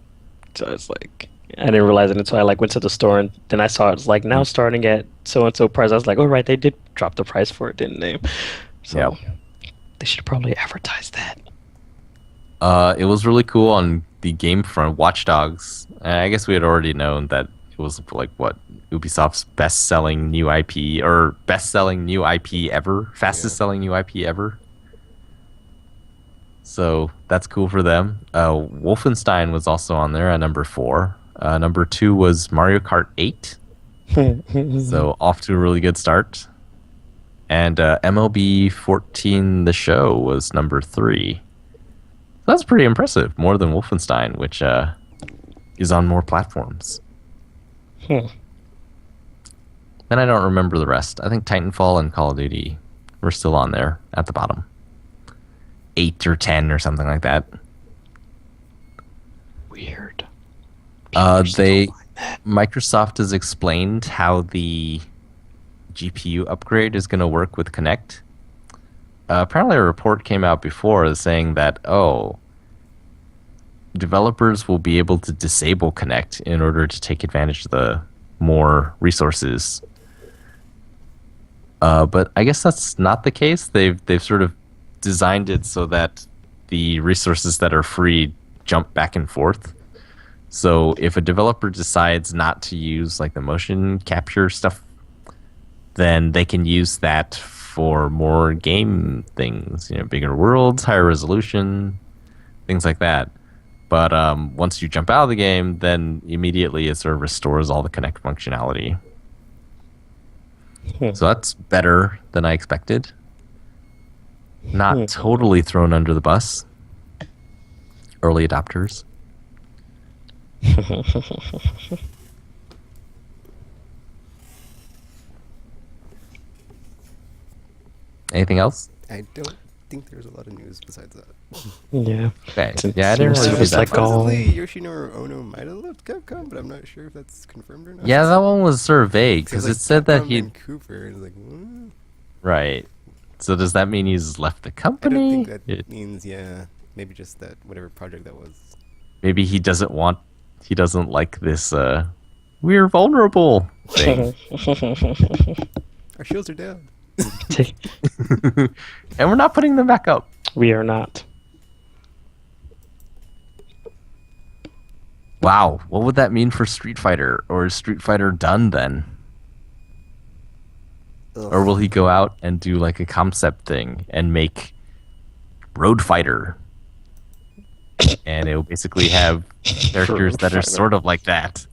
So it's like, I didn't realize it until I went to the store, and then I saw it's like now starting at so and so price. I was like, oh right, they did drop the price for it, didn't they? So Yep. they should probably advertise that. It was really cool on the game front. Watch Dogs. I guess we had already known that it was Ubisoft's best-selling new IP, or best-selling new IP ever, fastest-selling new IP ever. So that's cool for them. Wolfenstein was also on there at number 4. Number 2 was Mario Kart 8. So off to a really good start. And MLB 14 The Show was number 3. That's pretty impressive. More than Wolfenstein, which is on more platforms. Then I don't remember the rest. I think Titanfall and Call of Duty were still on there at the bottom. 8 or 10 or something like that. Weird. People Microsoft has explained how the GPU upgrade is going to work with Kinect. Apparently a report came out before saying that, developers will be able to disable Kinect in order to take advantage of the more resources. But I guess that's not the case. They've sort of designed it so that the resources that are free jump back and forth. So if a developer decides not to use the motion capture stuff, then they can use that for more game things, bigger worlds, higher resolution, things like that. But once you jump out of the game, then immediately it sort of restores all the Kinect functionality. So that's better than I expected. Not totally thrown under the bus. Early adopters. Anything else? I don't think there's a lot of news besides that. Yeah. Okay. It Yeah, I didn't seems really to see us that. like all. Supposedly, Yoshinori Ono might have left Capcom, but I'm not sure if that's confirmed or not. Yeah, that one was sort of vague So it's because like it said that Capcom he. Vancouver. It's like, what? Right. So does that mean he's left the I company? don't think that means, yeah, maybe just that whatever project that was. Maybe he doesn't like this we're vulnerable thing. Our shields are down. And we're not putting them back up. We are not. Wow, what would that mean for Street Fighter? Or is Street Fighter done then? Ugh. Or will he go out and do like a concept thing and make Road Fighter? And it'll basically have characters that are sort of like that.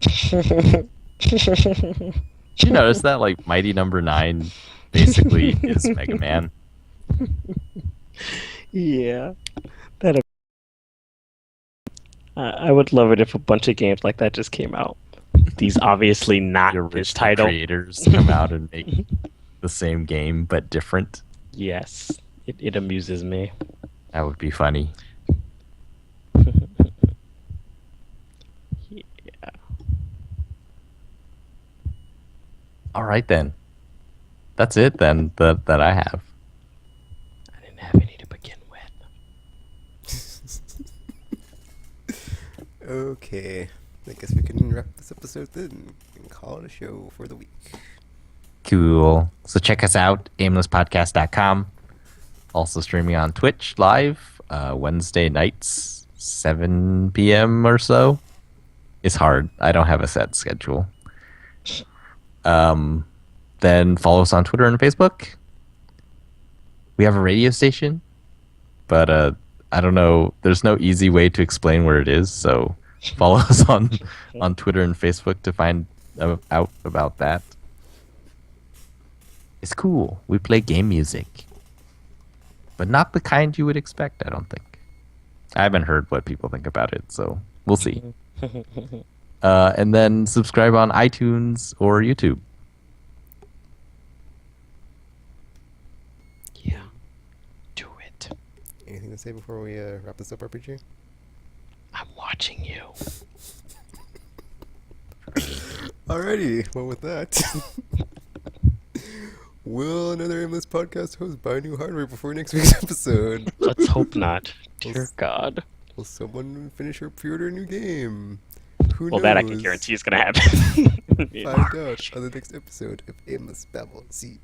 You notice that like Mighty Number 9 basically is Mega Man? Yeah. That. I would love it if a bunch of games like that just came out. These obviously not The his original title. creators come out and make the same game but different. Yes. It amuses me. That would be funny. Yeah. All right then. That's it then that I have. I didn't have any to begin with. Okay. I guess we can wrap this episode then and call it a show for the week. Cool. So check us out, aimlesspodcast.com. Also streaming on Twitch live Wednesday nights, 7 p.m. or so. It's hard. I don't have a set schedule. Then follow us on Twitter and Facebook. We have a radio station, but I don't know. There's no easy way to explain where it is, so follow us on Twitter and Facebook to find out about that. It's cool. We play game music, but not the kind you would expect, I don't think. I haven't heard what people think about it, so we'll see. And then subscribe on iTunes or YouTube. Yeah. Do it. Anything to say before we wrap this up, RPG? I'm watching you. Alrighty, well with that, will another Aimless podcast host buy new hardware before next week's episode? Let's hope not. Dear God. Will someone finish or pre-order a new game? Who knows? Well, that I can guarantee is going to happen. Find out on the next episode of Aimless Babble. See.